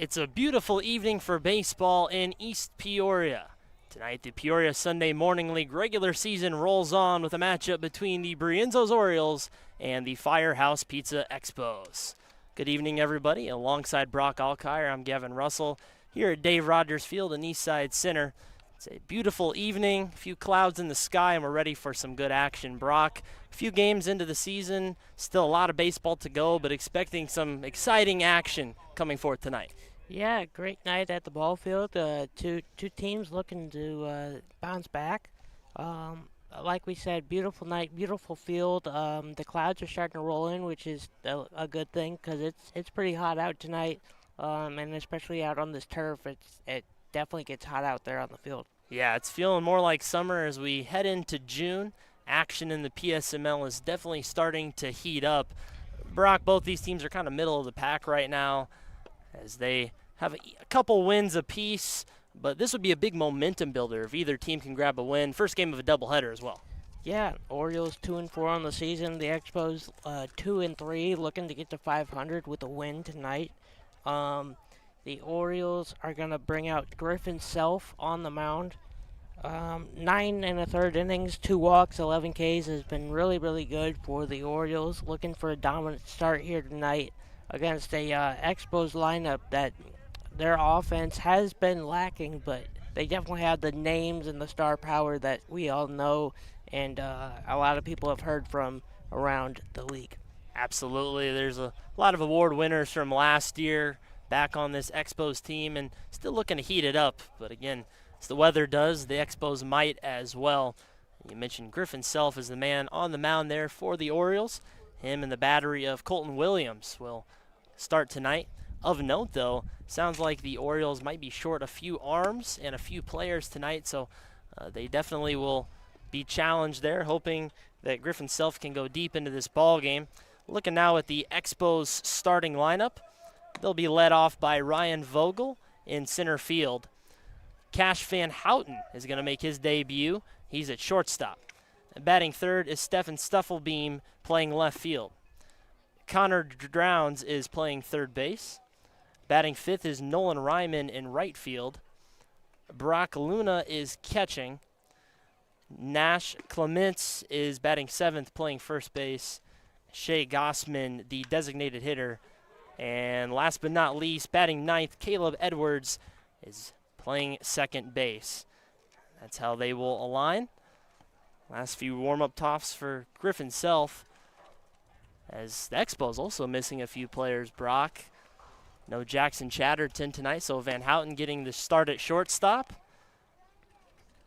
It's a beautiful evening for baseball in East Peoria. Tonight, the Peoria Sunday Morning League regular season rolls on with a matchup between the Brienzo's Orioles and the Firehouse Pizza Expos. Good evening, everybody. Alongside Brock Alkire, I'm Gavin Russell here at Dave Rogers Field in Eastside Center. It's a beautiful evening, a few clouds in the sky, and we're ready for some good action. Brock, a few games into the season, still a lot of baseball to go, but expecting some exciting action coming forth tonight. Yeah, great night at the ball field. Two teams looking to bounce back. Like we said, beautiful night, beautiful field. The clouds are starting to roll in, which is a good thing because it's pretty hot out tonight, and especially out on this turf, it definitely gets hot out there on the field. Yeah, it's feeling more like summer as we head into June. Action in the PSML is definitely starting to heat up. Brock, both these teams are kind of middle of the pack right now as they have a couple wins apiece, but this would be a big momentum builder if either team can grab a win. First game of a doubleheader as well. Yeah, Orioles 2-4 on the season. The Expos 2-3, looking to get to 500 with a win tonight. The Orioles are gonna bring out Griffin Self on the mound. 9 innings, 2 walks, 11 Ks has been really, really good for the Orioles. Looking for a dominant start here tonight against a Expos lineup that their offense has been lacking, but they definitely have the names and the star power that we all know and a lot of people have heard from around the league. Absolutely. There's a lot of award winners from last year back on this Expos team and still looking to heat it up. But again, as the weather does, the Expos might as well. You mentioned Griffin Self is the man on the mound there for the Orioles. Him and the battery of Colton Williams will start tonight. Of note, though, sounds like the Orioles might be short a few arms and a few players tonight, so they definitely will be challenged there, hoping that Griffin Self can go deep into this ball game. Looking now at the Expos starting lineup, they'll be led off by Ryan Vogel in center field. Cash Van Houten is going to make his debut. He's at shortstop. And batting third is Stephen Stuffelbeam playing left field. Connor Drowns is playing third base. Batting fifth is Nolan Ryman in right field. Brock Luna is catching. Nash Clements is batting seventh, playing first base. Shea Gossman, the designated hitter. And last but not least, batting ninth, Caleb Edwards is playing second base. That's how they will align. Last few warm-up tops for Griffin Self, as the Expos also missing a few players. Brock, no Jackson Chatterton tonight, so Van Houten getting the start at shortstop.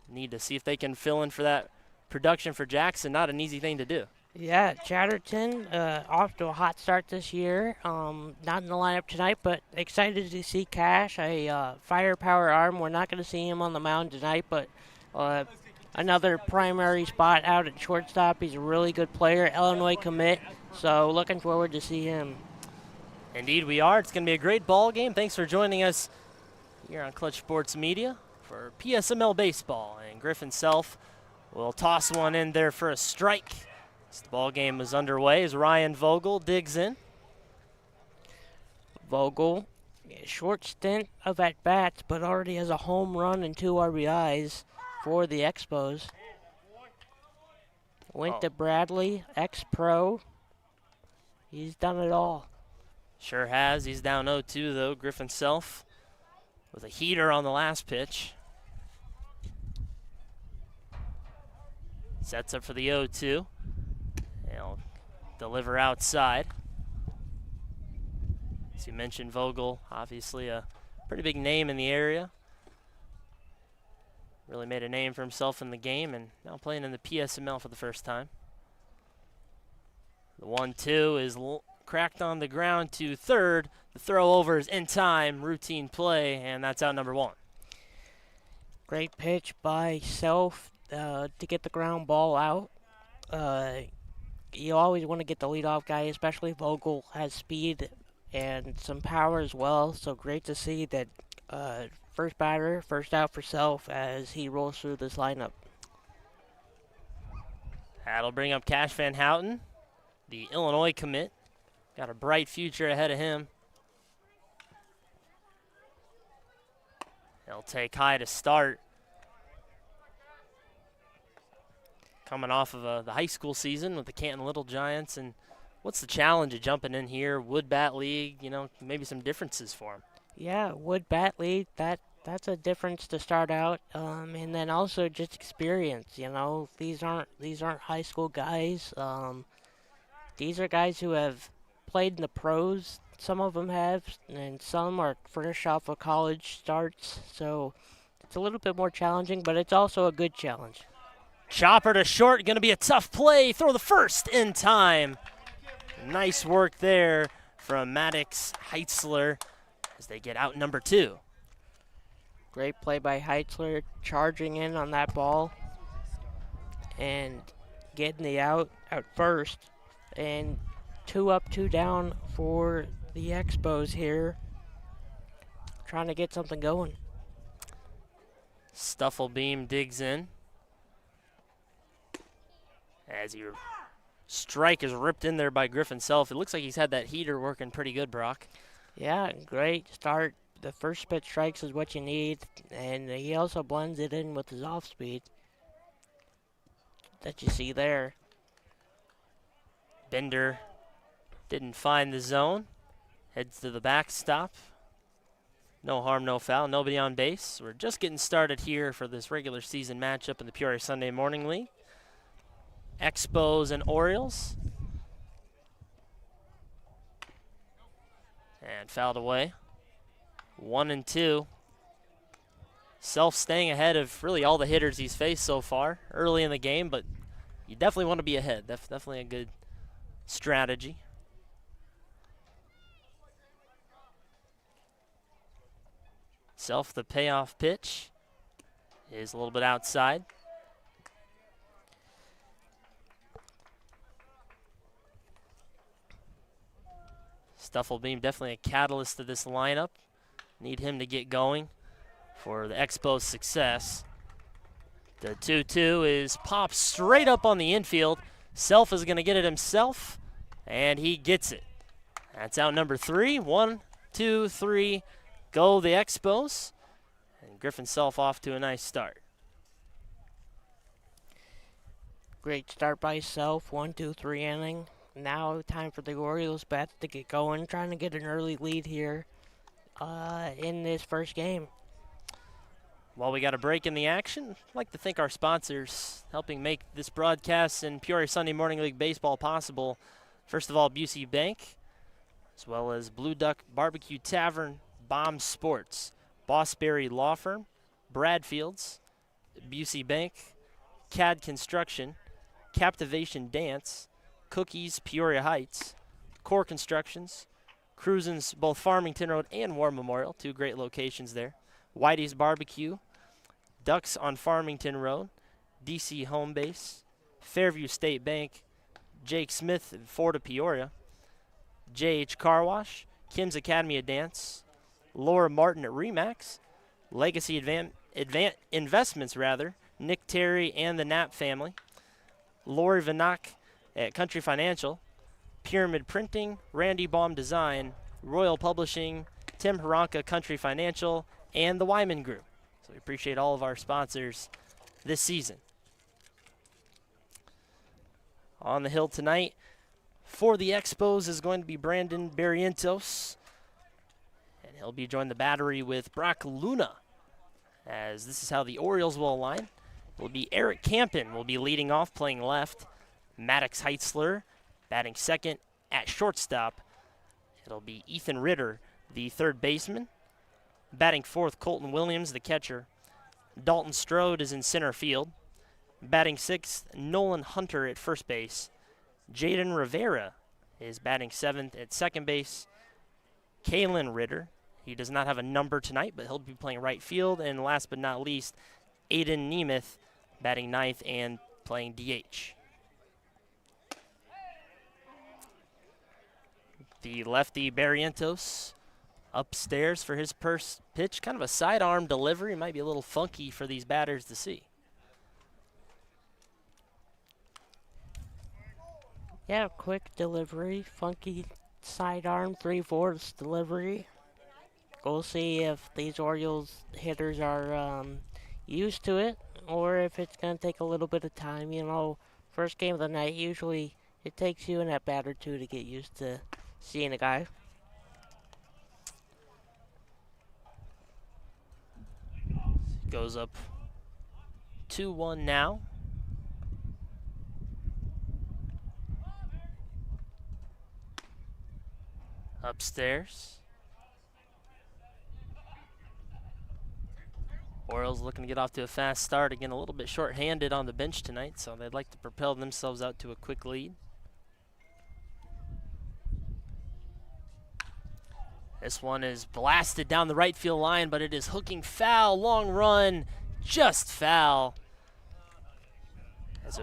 Need to see if they can fill in for that production for Jackson. Not an easy thing to do. Yeah, Chatterton off to a hot start this year. Not in the lineup tonight, but excited to see Cash, a firepower arm. We're not going to see him on the mound tonight, but another primary spot out at shortstop. He's a really good player, Illinois commit, so looking forward to see him. Indeed we are. It's going to be a great ball game. Thanks for joining us here on Clutch Sports Media for PSML Baseball. And Griffin Self will toss one in there for a strike. As the ball game is underway as Ryan Vogel digs in. Vogel, a short stint of at-bats, but already has a home run and 2 RBIs for the Expos. Went to Bradley, ex-pro. He's done it all. Sure has. He's down 0-2, though. Griffin Self with a heater on the last pitch. Sets up for the 0-2. He'll deliver outside. As you mentioned, Vogel, obviously a pretty big name in the area. Really made a name for himself in the game and now playing in the PSML for the first time. The 1-2 is cracked on the ground to third. The throw over is in time, routine play, and that's out number 1. Great pitch by Self to get the ground ball out. You always want to get the leadoff guy, especially Vogel has speed and some power as well. So great to see that first batter, first out for Self as he rolls through this lineup. That'll bring up Cash Van Houten, the Illinois commit. Got a bright future ahead of him. He'll take high to start. Coming off of the high school season with the Canton Little Giants. And what's the challenge of jumping in here? Wood Bat League, you know, maybe some differences for him. Yeah, Wood Bat League, that's a difference to start out. And then also just experience, you know. These aren't high school guys. These are guys who have played in the pros. Some of them have, and some are fresh off of college starts. So it's a little bit more challenging, but it's also a good challenge. Chopper to short, going to be a tough play. Throw the first in time. Nice work there from Maddox Heitzler as they get out number 2. Great play by Heitzler, charging in on that ball and getting the out first. And 2 up, 2 down for the Expos here, trying to get something going. Stufflebeam digs in as your strike is ripped in there by Griffin Self. It looks like he's had that heater working pretty good, Brock. Yeah, great start. The first pitch strikes is what you need, and he also blends it in with his off speed that you see there. Bender didn't find the zone. Heads to the backstop. No harm, no foul. Nobody on base. We're just getting started here for this regular season matchup in the Peoria Sunday Morning League. Expos and Orioles. And fouled away. 1-2. Self staying ahead of really all the hitters he's faced so far early in the game, but you definitely want to be ahead. That's definitely a good strategy. Self, the payoff pitch is a little bit outside. Stufflebeam definitely a catalyst to this lineup. Need him to get going for the Expos' success. The 2-2 is popped straight up on the infield. Self is going to get it himself, and he gets it. That's out number 3. 1, 2, 3, go the Expos. And Griffin Self off to a nice start. Great start by Self, 1, 2, 3 inning. Now time for the Orioles bats to get going, trying to get an early lead here in this first game. While we got a break in the action, I'd like to thank our sponsors helping make this broadcast in Peoria Sunday Morning League Baseball possible. First of all, Busey Bank, as well as Blue Duck Barbecue Tavern, Bomb Sports, Bossberry Law Firm, Bradfields, Busey Bank, CAD Construction, Captivation Dance, Cookies Peoria Heights, Core Constructions, Cruisin's both Farmington Road and War Memorial, 2 great locations there. Whitey's Barbecue, Ducks on Farmington Road, DC Home Base, Fairview State Bank, Jake Smith and Ford of Peoria, JH Car Wash, Kim's Academy of Dance, Laura Martin at Remax, Legacy Investments, Nick Terry and the Knapp family, Lori Vanak at Country Financial, Pyramid Printing, Randy Baum Design, Royal Publishing, Tim Haranka Country Financial, and the Wyman Group. So we appreciate all of our sponsors this season. On the hill tonight for the Expos is going to be Brandon Brienzo, and he'll be joined the battery with Brock Luna, as this is how the Orioles will align. It will be Eric Campen will be leading off, playing left. Maddox Heitzler batting second. At shortstop, it'll be Ethan Ritter, the third baseman. Batting fourth, Colton Williams, the catcher. Dalton Strode is in center field. Batting sixth, Nolan Hunter at first base. Jaden Rivera is batting seventh at second base. Kalen Ritter, he does not have a number tonight, but he'll be playing right field. And last but not least, Aiden Nemeth batting ninth and playing DH. The lefty Barrientos upstairs for his first pitch. Kind of a sidearm delivery. Might be a little funky for these batters to see. Yeah, quick delivery, funky sidearm, 3/4 delivery. We'll see if these Orioles hitters are used to it or if it's going to take a little bit of time. You know, first game of the night, usually it takes you an at-bat or two to get used to seeing a guy. Goes up 2-1 now. Upstairs. Orioles looking to get off to a fast start. Again, a little bit short-handed on the bench tonight, so they'd like to propel themselves out to a quick lead. This one is blasted down the right field line, but it is hooking foul. Long run, just foul. As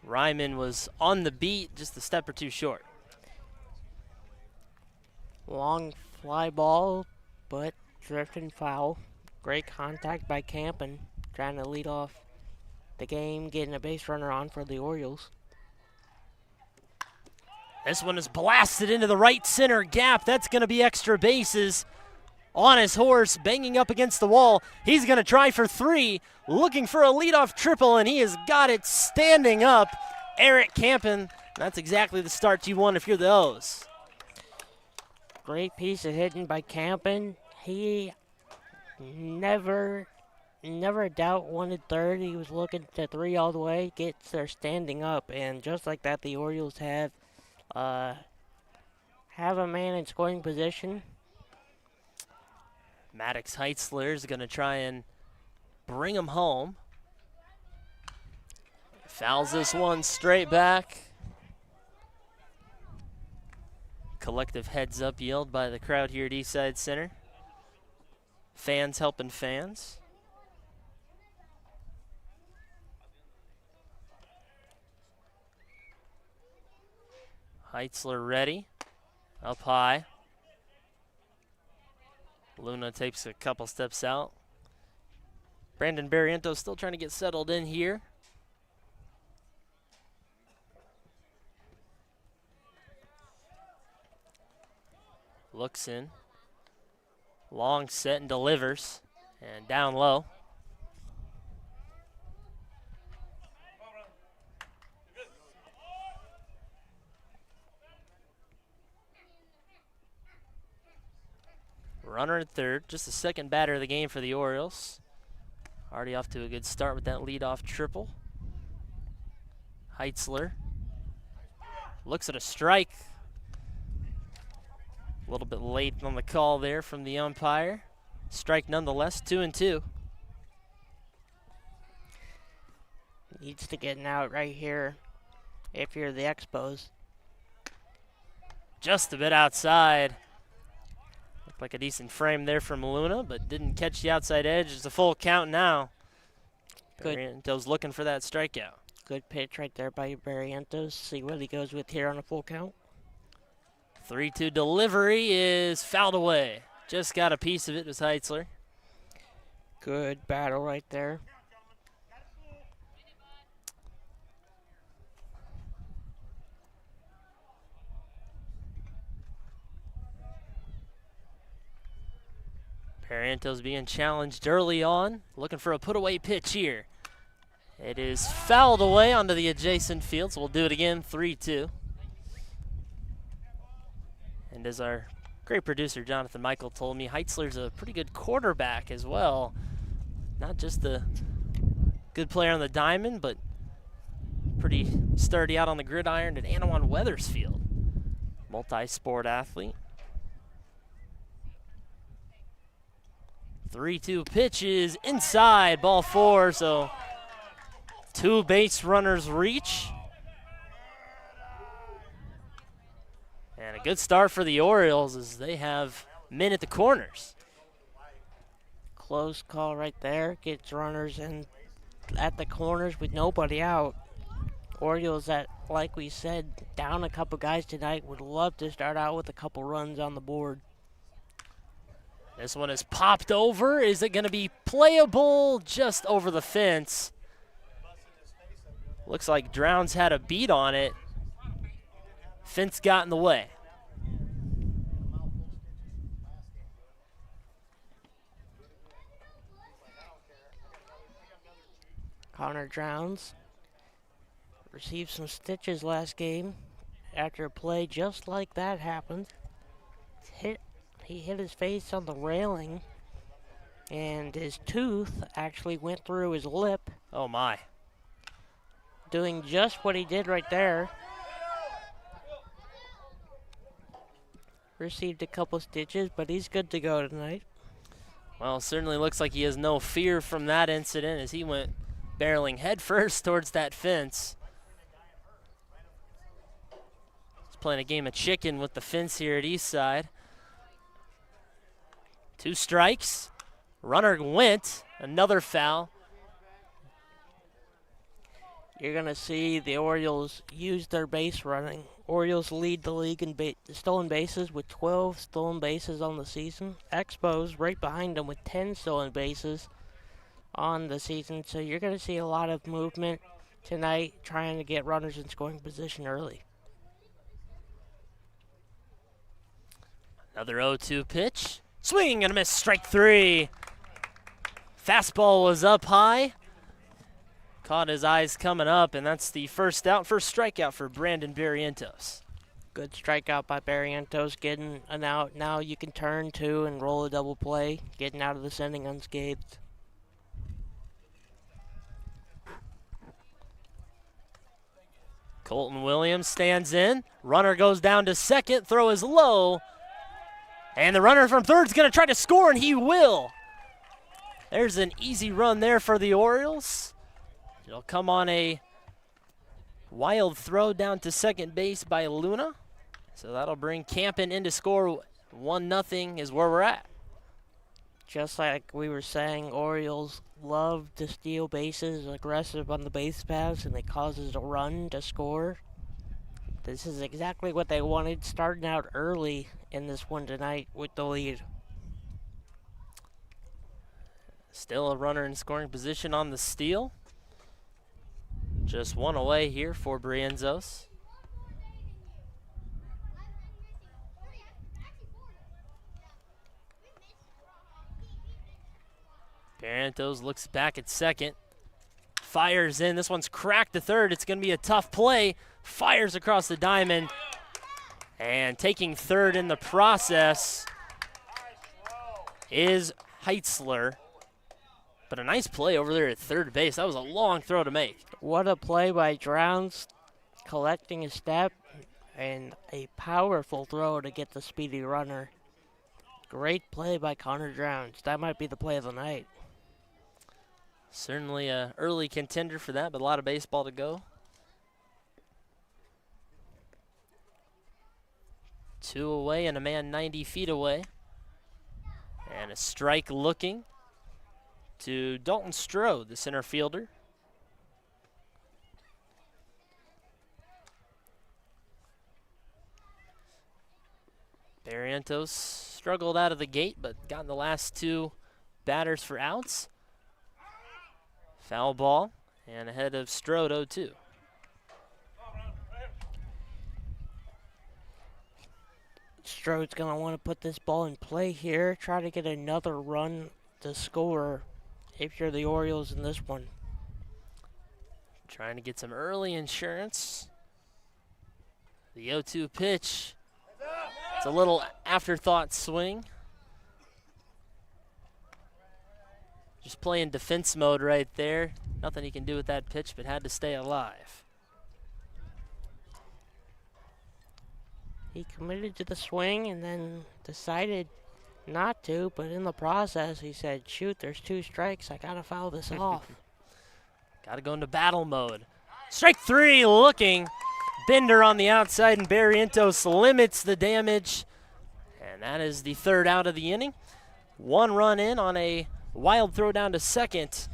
Ryman was on the beat, just a step or two short. Long fly ball, but drifting foul. Great contact by Campen, trying to lead off the game, getting a base runner on for the Orioles. This one is blasted into the right center gap. That's going to be extra bases. On his horse, banging up against the wall. He's going to try for 3, looking for a leadoff triple, and he has got it standing up. Eric Campen, that's exactly the start you want if you're the O's. Great piece of hitting by Campen. He never a doubt wanted third. He was looking to 3 all the way, gets there standing up, and just like that, the Orioles have a man in scoring position. Maddox Heitzler is going to try and bring him home. Fouls this one straight back. Collective heads up yelled by the crowd here at Eastside Center. Fans helping fans. Heitzler ready, up high. Luna takes a couple steps out. Brandon Brienzo still trying to get settled in here. Looks in. Long set and delivers. And down low. Runner at third, just the second batter of the game for the Orioles. Already off to a good start with that leadoff triple. Heitzler looks at a strike. A little bit late on the call there from the umpire. Strike nonetheless, 2-2. Needs to get an out right here if you're the Expos. Just a bit outside. Looked like a decent frame there from Luna, but didn't catch the outside edge. It's a full count now. Brienzo's looking for that strikeout. Good pitch right there by Brienzo. See what he goes with here on a full count. 3-2 delivery is fouled away. Just got a piece of it was Heitzler. Good battle right there. Brienzo's being challenged early on, looking for a put-away pitch here. It is fouled away onto the adjacent field, so we'll do it again, 3-2. And as our great producer Jonathan Michael told me, Heitzler's a pretty good quarterback as well. Not just a good player on the diamond, but pretty sturdy out on the gridiron at Anawan Weathersfield. Multi-sport athlete. 3-2 pitches inside, ball 4, so 2 base runners reach. And a good start for the Orioles as they have men at the corners. Close call right there. Gets runners in at the corners with nobody out. Orioles that, like we said, down a couple guys tonight, would love to start out with a couple runs on the board. This one is popped over. Is it going to be playable? Just over the fence. Looks like Drowns had a beat on it. Fence got in the way. Connor Drowns received some stitches last game after a play just like that happened. He hit his face on the railing, and his tooth actually went through his lip. Oh my. Doing just what he did right there. Received a couple stitches, but he's good to go tonight. Well, certainly looks like he has no fear from that incident as he went barreling headfirst towards that fence. He's playing a game of chicken with the fence here at Eastside. 2 strikes. Runner went. Another foul. You're going to see the Orioles use their base running. Orioles lead the league in stolen bases with 12 stolen bases on the season. Expos right behind them with 10 stolen bases on the season. So you're going to see a lot of movement tonight trying to get runners in scoring position early. Another 0-2 pitch. Swing and a miss, strike 3. Fastball was up high. Caught his eyes coming up, and that's the first strikeout for Brandon Brienzo. Good strikeout by Brienzo, getting an out. Now you can turn to and roll a double play, getting out of this inning unscathed. Colton Williams stands in. Runner goes down to second. Throw is low. And the runner from third is going to try to score, and he will. There's an easy run there for the Orioles. It'll come on a wild throw down to second base by Luna. So that'll bring Campen in to score. 1-0 is where we're at. Just like we were saying, Orioles love to steal bases, aggressive on the base paths, and it causes a run to score. This is exactly what they wanted, starting out early in this one tonight with the lead. Still a runner in scoring position on the steal. Just one away here for Brienzo. Brienzo looks back at second. Fires in. This one's cracked to third. It's going to be a tough play. Fires across the diamond. And taking third in the process is Heitzler. But a nice play over there at third base. That was a long throw to make. What a play by Drowns, collecting a step, and a powerful throw to get the speedy runner. Great play by Connor Drowns. That might be the play of the night. Certainly an early contender for that, but a lot of baseball to go. 2 away and a man 90 feet away. And a strike looking to Dalton Strode, the center fielder. Brienzo struggled out of the gate, but got the last 2 batters for outs. Foul ball, and ahead of Strode 0-2. Strode's going to want to put this ball in play here, try to get another run to score if you're the Orioles in this one. Trying to get some early insurance. The 0-2 pitch. It's a little afterthought swing. Just playing defense mode right there. Nothing he can do with that pitch, but had to stay alive. He committed to the swing and then decided not to, but in the process he said, shoot, there's 2 strikes. I got to foul this off. Got to go into battle mode. Strike 3 looking. Bender on the outside, and Brienzo limits the damage. And that is the 3rd out of the inning. 1 run in on a wild throw down to second.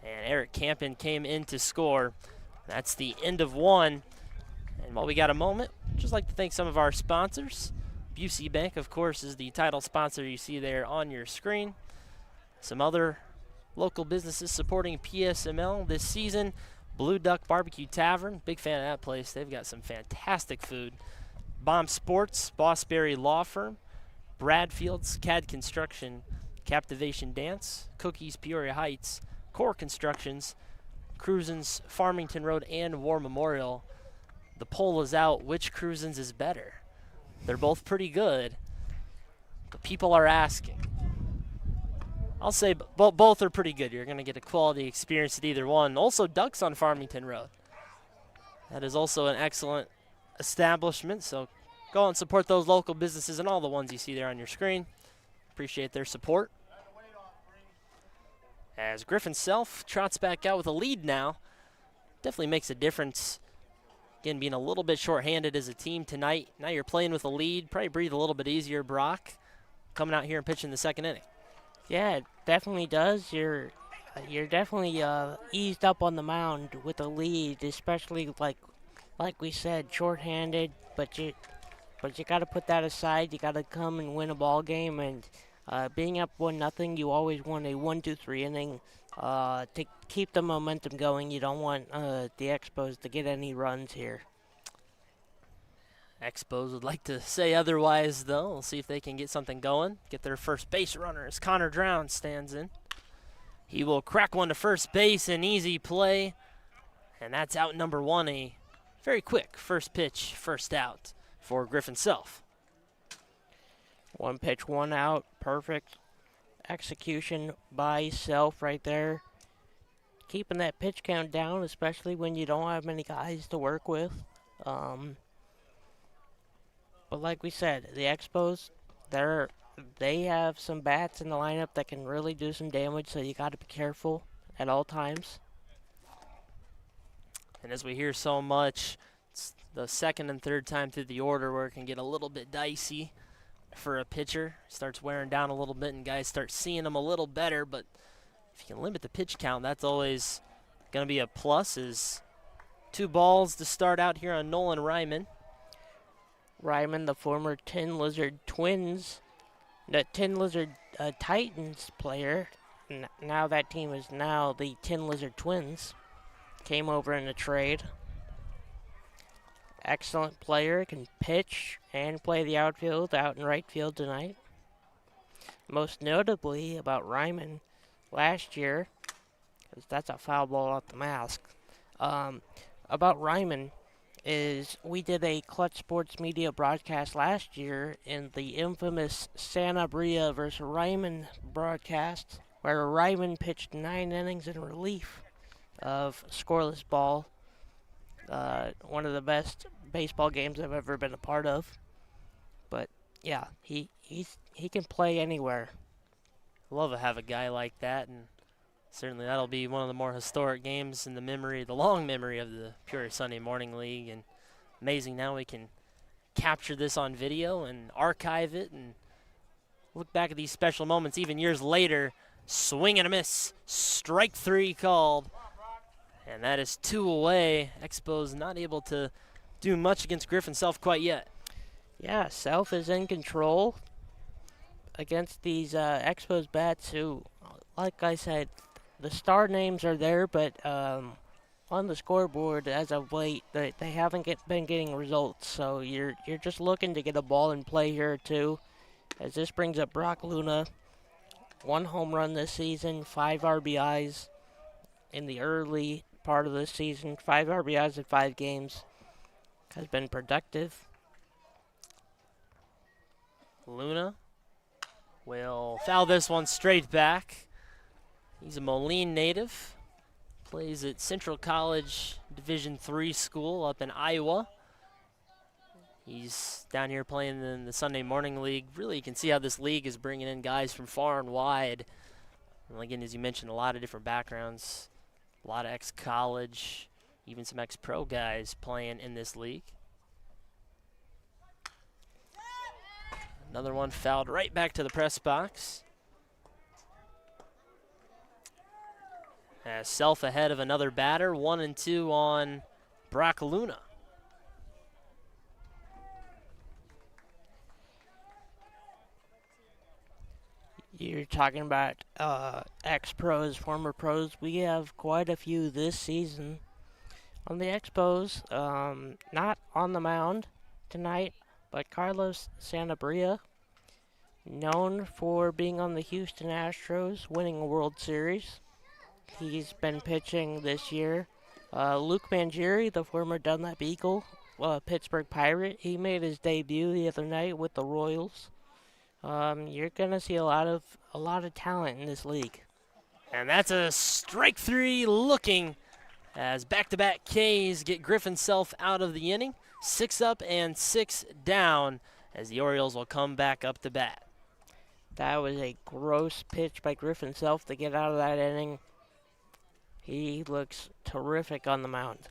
And Eric Campen came in to score. That's the end of 1. And while we got a moment, just like to thank some of our sponsors. Busey Bank, of course, is the title sponsor you see there on your screen. Some other local businesses supporting PSML this season. Blue Duck Barbecue Tavern, big fan of that place. They've got some fantastic food. Bomb Sports, Bossberry Law Firm, Bradfield's CAD Construction, Captivation Dance, Cookies Peoria Heights, Core Constructions, Cruisin's Farmington Road and War Memorial. The poll is out, which Cruisin's is better? They're both pretty good, but people are asking. I'll say both are pretty good. You're going to get a quality experience at either one. Also, Ducks on Farmington Road. That is also an excellent establishment, so go and support those local businesses and all the ones you see there on your screen. Appreciate their support. As Griffin Self trots back out with a lead now. Definitely makes a difference. Again, being a little bit shorthanded as a team tonight. Now you're playing with a lead. Probably breathe a little bit easier, Brock, coming out here and pitching the second inning. Yeah, it definitely does. You're definitely eased up on the mound with a lead, especially like we said, shorthanded. But you got to put that aside. You got to come and win a ball game, and being up 1-0, you always want a 1-2-3 inning to keep the momentum going. You don't want the Expos to get any runs here. Expos would like to say otherwise, though. We'll see if they can get something going. Get their first base runner as Connor Drown stands in. He will crack one to first base, an easy play. And that's out number one, a very quick first pitch, first out for Griffin Self. One pitch, one out. Perfect execution by Self right there. Keeping that pitch count down, especially when you don't have many guys to work with. But like we said, the Expos, they have some bats in the lineup that can really do some damage, so you got to be careful at all times. And as we hear so much, it's the second and third time through the order where it can get a little bit dicey for a pitcher. Starts wearing down a little bit and guys start seeing them a little better, but if you can limit the pitch count, that's always going to be a plus. Is 2 balls to start out here on Nolan Ryman. Ryman, the former Tin Lizard Titans player. Now that team is now the Tin Lizard Twins. Came over in a trade. Excellent player, can pitch and play the outfield, out in right field tonight. Most notably about Ryman last year, because that's a foul ball off the mask. About Ryman is we did a Clutch Sports Media broadcast last year in the infamous Santa Bria versus Ryman broadcast, where Ryman pitched 9 innings in relief of scoreless ball. One of the best baseball games I've ever been a part of. But yeah, he can play anywhere. Love to have a guy like that, and certainly that'll be one of the more historic games in the long memory of the Peoria Sunday Morning League. And amazing now we can capture this on video and archive it and look back at these special moments even years later. Swing and a miss, strike 3 called, and that is 2 away. Expos not able to do much against Griffin Self quite yet. Yeah, Self is in control against these Expos bats who, like I said, the star names are there, but on the scoreboard as of late, they haven't been getting results. So you're just looking to get a ball in play here too. As this brings up Brock Luna, 1 home run this season, 5 RBIs in the early part of this season. 5 RBIs in 5 games. Has been productive. Luna will foul this one straight back. He's a Moline native. Plays at Central College Division III school up in Iowa. He's down here playing in the Sunday Morning League. Really, you can see how this league is bringing in guys from far and wide. And again, as you mentioned, a lot of different backgrounds. A lot of ex-college, even some ex-pro guys playing in this league. Another one fouled right back to the press box. As Self ahead of another batter, 1-2 on Brock Luna. You're talking about ex-pros, former pros. We have quite a few this season. On the Expos, not on the mound tonight, but Carlos Santabria, known for being on the Houston Astros, winning a World Series. He's been pitching this year. Luke Mangieri, the former Dunlap Eagle, Pittsburgh Pirate, he made his debut the other night with the Royals. You're gonna see a lot of talent in this league. And that's a strike three looking as back-to-back Ks get Griffin Self out of the inning. 6 up and 6 down as the Orioles will come back up to bat. That was a gross pitch by Griffin Self to get out of that inning. He looks terrific on the mound.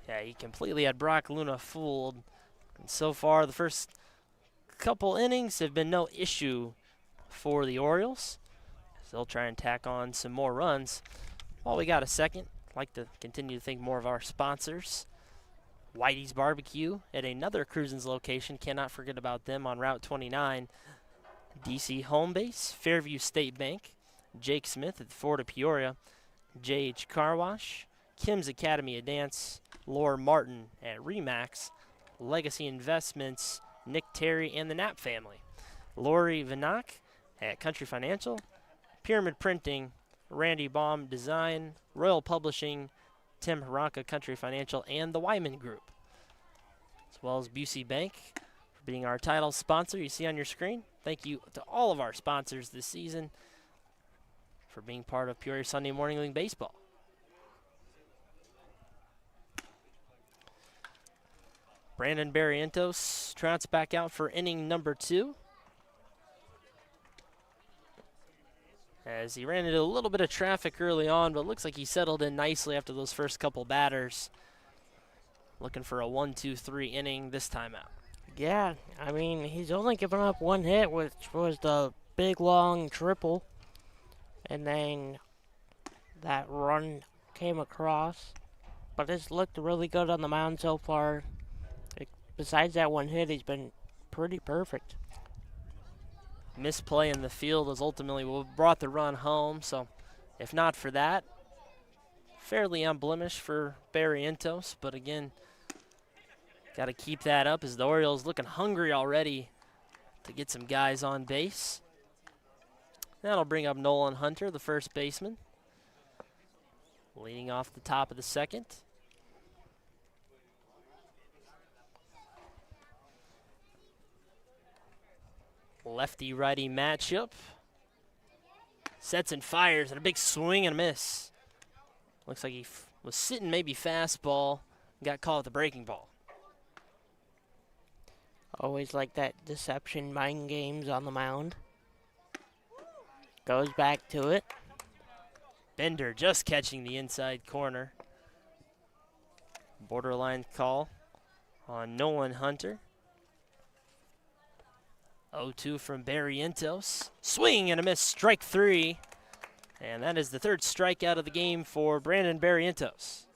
Yeah, he completely had Brock Luna fooled. And so far, the first couple innings have been no issue for the Orioles. They'll try and tack on some more runs. While we got a second, I'd like to continue to thank more of our sponsors. Whitey's Barbecue at another Cruisin's location. Cannot forget about them on Route 29. DC Home Base, Fairview State Bank, Jake Smith at Ford of Peoria, JH Car Wash, Kim's Academy of Dance, Laura Martin at Remax, Legacy Investments, Nick Terry and the Knapp family, Lori Vinack at Country Financial, Pyramid Printing, Randy Baum Design, Royal Publishing, Tim Haranka Country Financial, and the Wyman Group, as well as Busey Bank for being our title sponsor you see on your screen. Thank you to all of our sponsors this season for being part of Peoria Sunday Morning League Baseball. Brandon Barrientos trots back out for inning number 2. As he ran into a little bit of traffic early on, but looks like he settled in nicely after those first couple batters. Looking for a 1-2-3 inning this time out. Yeah, I mean, he's only given up one hit, which was the big, long triple. And then that run came across. But it's looked really good on the mound so far. Besides that one hit, he's been pretty perfect. Misplay in the field was ultimately what brought the run home. So if not for that, fairly unblemished for Barrientos. But again, got to keep that up as the Orioles looking hungry already to get some guys on base. That'll bring up Nolan Hunter, the first baseman, leading off the top of the second. Lefty-righty matchup. Sets and fires, and a big swing and a miss. Looks like he was sitting maybe fastball, got caught with the breaking ball. Always like that deception mind games on the mound. Goes back to it. Bender just catching the inside corner. Borderline call on Nolan Hunter. 0-2 from Barrientos. Swing and a miss, strike 3. And that is the third strikeout of the game for Brandon Barrientos.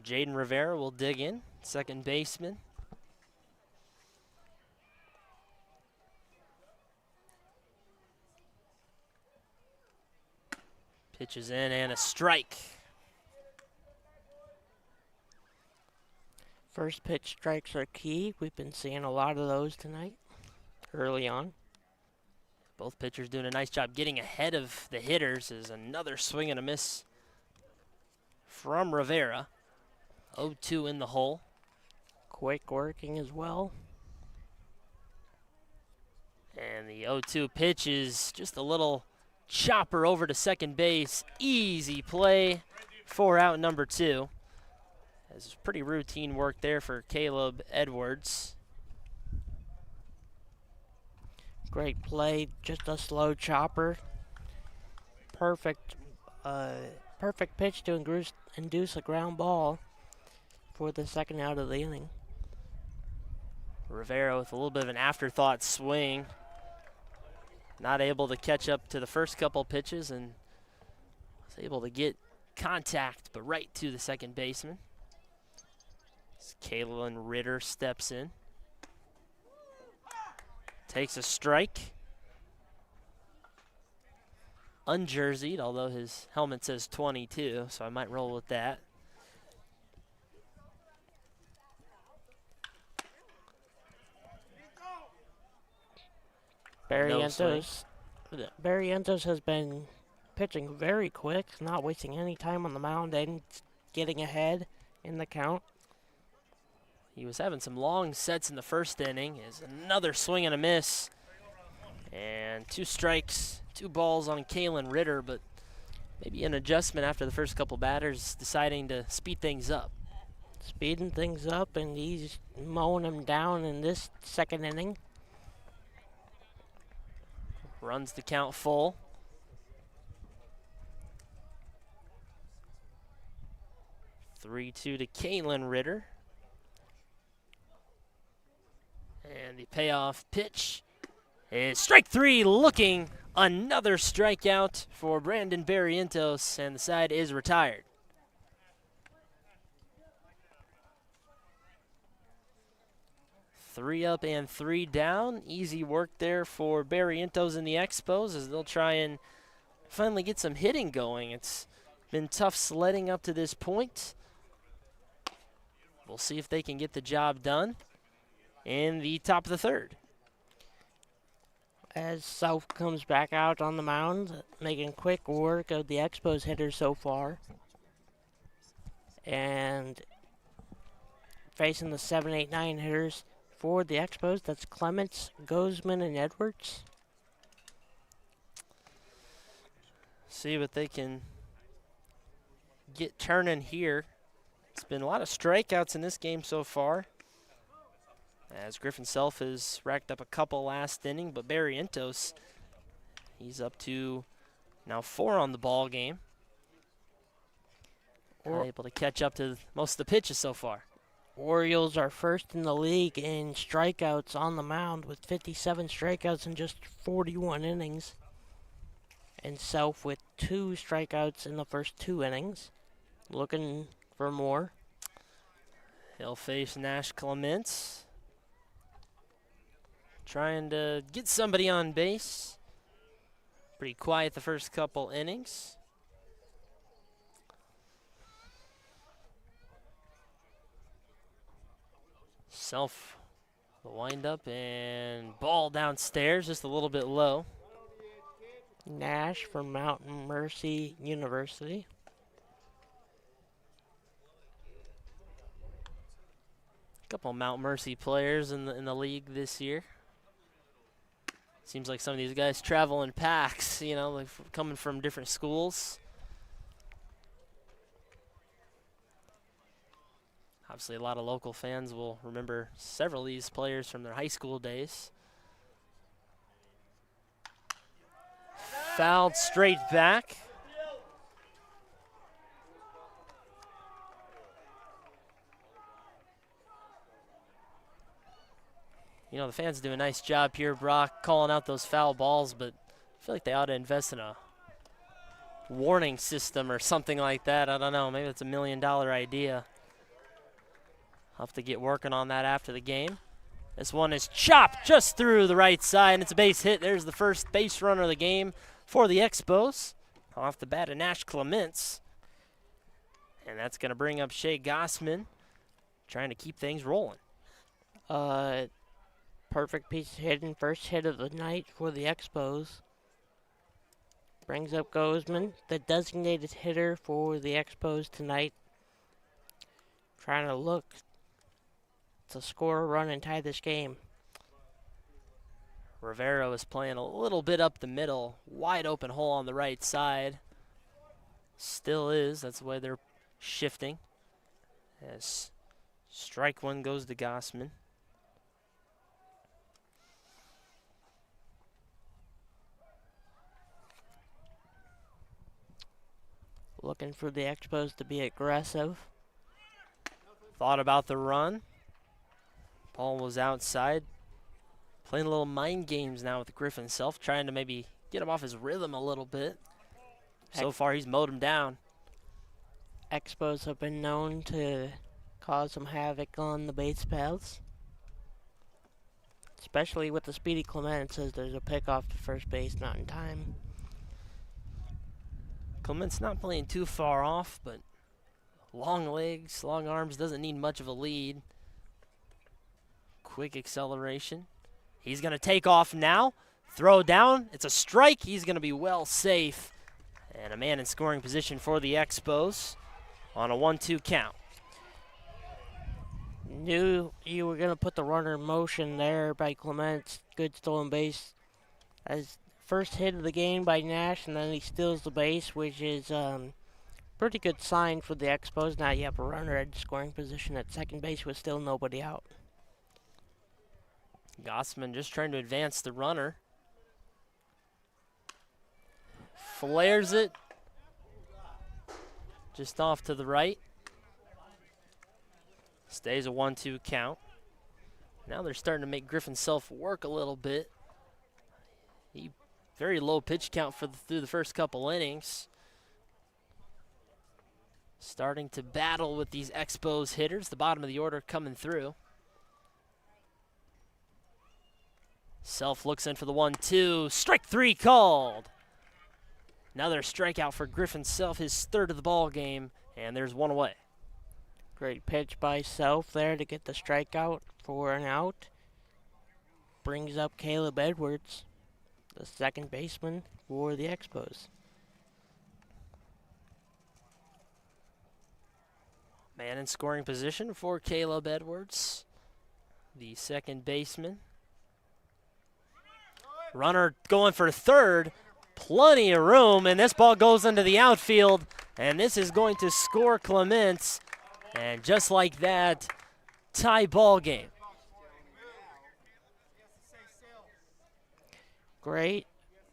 Jaden Rivera will dig in, second baseman. Pitches in and a strike. First pitch strikes are key. We've been seeing a lot of those tonight, early on. Both pitchers doing a nice job getting ahead of the hitters. Is another swing and a miss from Rivera. 0-2 in the hole. Quick working as well. And the 0-2 pitch is just a little chopper over to second base. Easy play for out number 2. It's pretty routine work there for Caleb Edwards. Great play, just a slow chopper. Perfect pitch to induce a ground ball for the second out of the inning. Rivera with a little bit of an afterthought swing. Not able to catch up to the first couple pitches and was able to get contact, but right to the second baseman. Kalen Ritter steps in. Takes a strike. Unjerseyed, although his helmet says 22, so I might roll with that. No swing. Barrientos has been pitching very quick, not wasting any time on the mound and getting ahead in the count. He was having some long sets in the first inning. Is another swing and a miss. And 2 strikes, 2 balls on Kalen Ritter, but maybe an adjustment after the first couple batters deciding to speed things up. Speeding things up, and he's mowing him down in this second inning. Runs the count full. "3-2" to Kalen Ritter. And the payoff pitch is strike 3, looking another strikeout for Brandon Barrientos, and the side is retired. Three up and 3 down. Easy work there for Barrientos and the Expos as they'll try and finally get some hitting going. It's been tough sledding up to this point. We'll see if they can get the job done in the top of the third. As Self comes back out on the mound, making quick work of the Expos hitters so far. And facing the 7, 8, 9 hitters for the Expos, that's Clements, Gozman, and Edwards. See what they can get turning here. It's been a lot of strikeouts in this game so far, as Griffin Self has racked up a couple last inning, but Barrientos, he's up to now 4 on the ball game. Able to catch up to most of the pitches so far. Orioles are first in the league in strikeouts on the mound with 57 strikeouts in just 41 innings. And Self with 2 strikeouts in the first 2 innings. Looking for more. He'll face Nash Clements. Trying to get somebody on base. Pretty quiet the first couple innings. Self, the windup and ball downstairs, just a little bit low. Nash from Mountain Mercy University. A couple of Mount Mercy players in the league this year. Seems like some of these guys travel in packs, you know, like coming from different schools. Obviously, a lot of local fans will remember several of these players from their high school days. Fouled straight back. You know, the fans do a nice job here, Brock, calling out those foul balls, but I feel like they ought to invest in a warning system or something like that. I don't know. Maybe it's $1 million idea. I'll have to get working on that after the game. This one is chopped just through the right side, and it's a base hit. There's the first base runner of the game for the Expos. Off the bat of Nash Clements. And that's going to bring up Shea Gossman, trying to keep things rolling. Perfect piece of hitting. First hit of the night for the Expos. Brings up Gozman, the designated hitter for the Expos tonight. Trying to look to score a run and tie this game. Rivera is playing a little bit up the middle. Wide open hole on the right side. Still is. That's the way they're shifting. As strike 1 goes to Gossman. Looking for the Expos to be aggressive. Thought about the run. Ball was outside. Playing a little mind games now with Griffin Self, trying to maybe get him off his rhythm a little bit. So far, he's mowed him down. Expos have been known to cause some havoc on the base paths. Especially with the speedy Clements, as there's a pick off to first base, not in time. Clements not playing too far off, but long legs, long arms, doesn't need much of a lead. Quick acceleration. He's going to take off now. Throw down. It's a strike. He's going to be well safe. And a man in scoring position for the Expos on a 1-2 count. Knew you were going to put the runner in motion there by Clements. Good stolen base. As first hit of the game by Nash, and then he steals the base, which is pretty good sign for the Expos. Now you have a runner at scoring position at second base with still nobody out. Gossman just trying to advance the runner. Flares it. Just off to the right. Stays a 1-2 count. Now they're starting to make Griffin Self work a little bit. He very low pitch count through the first couple innings. Starting to battle with these Expos hitters. The bottom of the order coming through. Self looks in for the 1-2. Strike 3 called. Another strikeout for Griffin Self, his third of the ball game, and there's one away. Great pitch by Self there to get the strikeout for an out. Brings up Caleb Edwards, the second baseman for the Expos. Man in scoring position for Caleb Edwards, the second baseman. Runner going for third. Plenty of room, and this ball goes into the outfield, and this is going to score Clements. And just like that, tie ball game. Great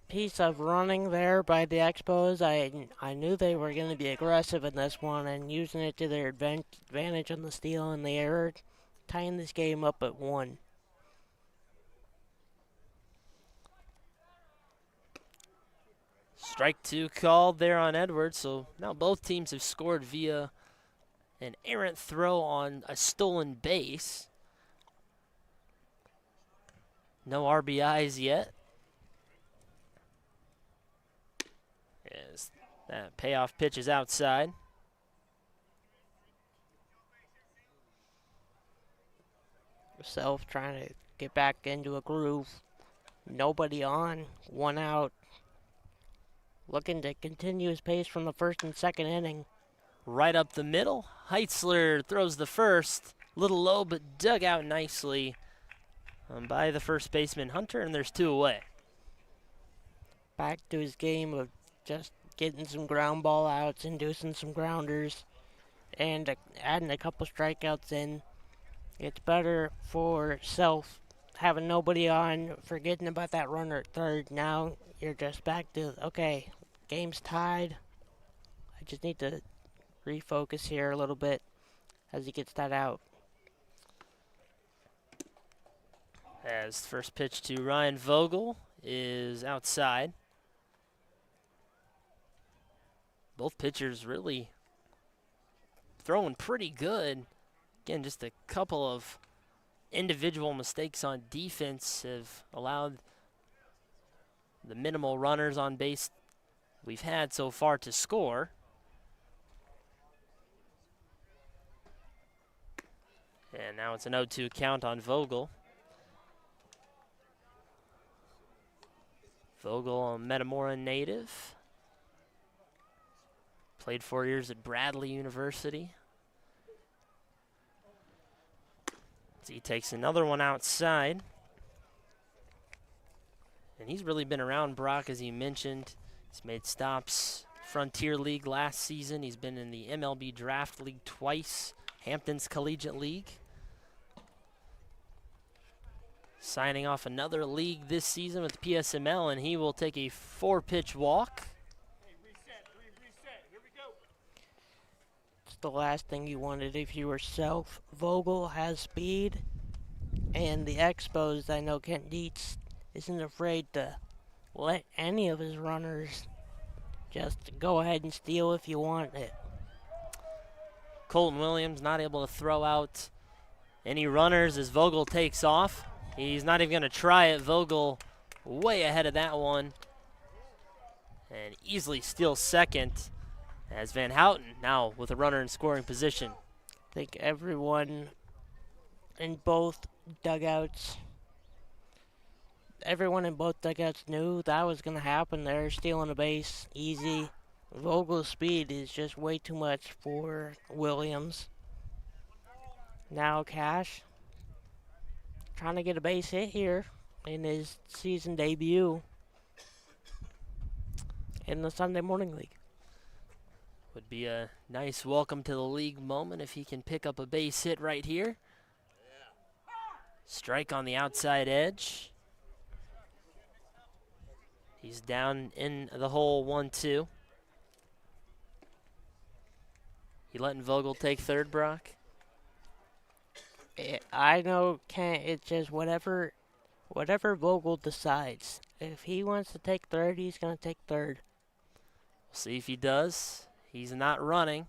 piece of running there by the Expos. I knew they were going to be aggressive in this one and using it to their advantage on the steal and the error, tying this game up at 1. Strike 2 called there on Edwards, so now both teams have scored via an errant throw on a stolen base. No RBIs yet. As that payoff pitch is outside. Self trying to get back into a groove. Nobody on, 1 out. Looking to continue his pace from the first and second inning. Right up the middle. Heitzler throws the first. Little low, but dug out nicely by the first baseman Hunter, and there's 2 away. Back to his game of just getting some ground ball outs, inducing some grounders, and adding a couple strikeouts in. It's better for Self having nobody on, forgetting about that runner at third. Now you're just back to, okay, game's tied. I just need to refocus here a little bit as he gets that out. As first pitch to Ryan Vogel is outside. Both pitchers really throwing pretty good. Again, just a couple of individual mistakes on defense have allowed the minimal runners on base we've had so far to score. And now it's an 0-2 count on Vogel. Vogel, a Metamora native. Played 4 years at Bradley University. So he takes another one outside. And he's really been around Brock, as he mentioned. He's made stops Frontier League last season. He's been in the MLB Draft League twice, Hampton's Collegiate League. Signing off another league this season with PSML, and he will take a 4-pitch walk. It's the last thing you wanted if you were Self. Vogel has speed, and the Expos, I know Kent Dietz isn't afraid to let any of his runners just go ahead and steal if you want it. Colton Williams not able to throw out any runners as Vogel takes off. He's not even going to try it. Vogel way ahead of that one. And easily steals second as Van Houten now with a runner in scoring position. I think everyone in both dugouts everyone in both dugouts knew that was going to happen there. Stealing a base, easy. Vogel's speed is just way too much for Williams. Now Cash trying to get a base hit here in his season debut in the Sunday Morning League. Would be a nice welcome to the league moment if he can pick up a base hit right here. Strike on the outside edge. He's down in the hole 1-2. You letting Vogel take third, Brock? I know, Kent, it's just whatever Vogel decides. If he wants to take third, he's going to take third. We'll see if he does. He's not running.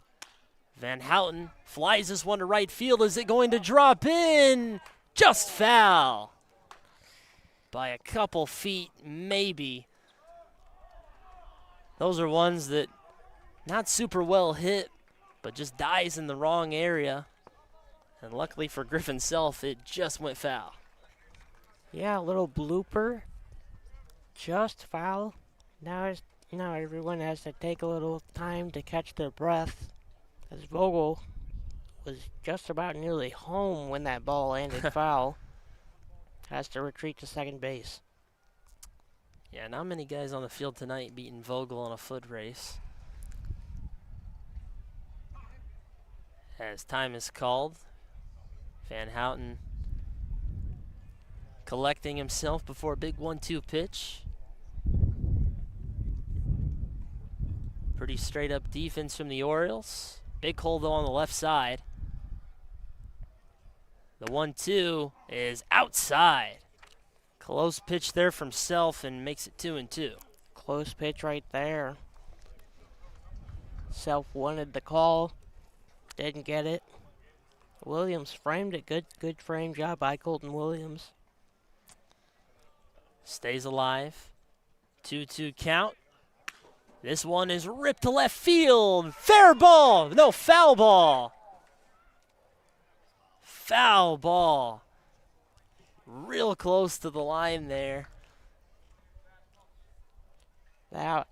Van Houten flies this one to right field. Is it going to drop in? Just foul. By a couple feet, maybe. Those are ones that not super well hit, but just dies in the wrong area. And luckily for Griffin Self, it just went foul. Yeah, a little blooper. Just foul. Now everyone has to take a little time to catch their breath, as Vogel was just about nearly home when that ball landed foul. Has to retreat to second base. Yeah, not many guys on the field tonight beating Vogel in a foot race. As time is called, Van Houten collecting himself before a big 1-2 pitch. Pretty straight up defense from the Orioles. Big hole though on the left side. The 1-2 is outside. Close pitch there from Self and makes it 2-2. Close pitch right there. Self wanted the call. Didn't get it. Williams framed it. Good frame job by Colton Williams. Stays alive. 2-2 count. This one is ripped to left field. Fair ball. No, foul ball. Foul ball. Real close to the line there. That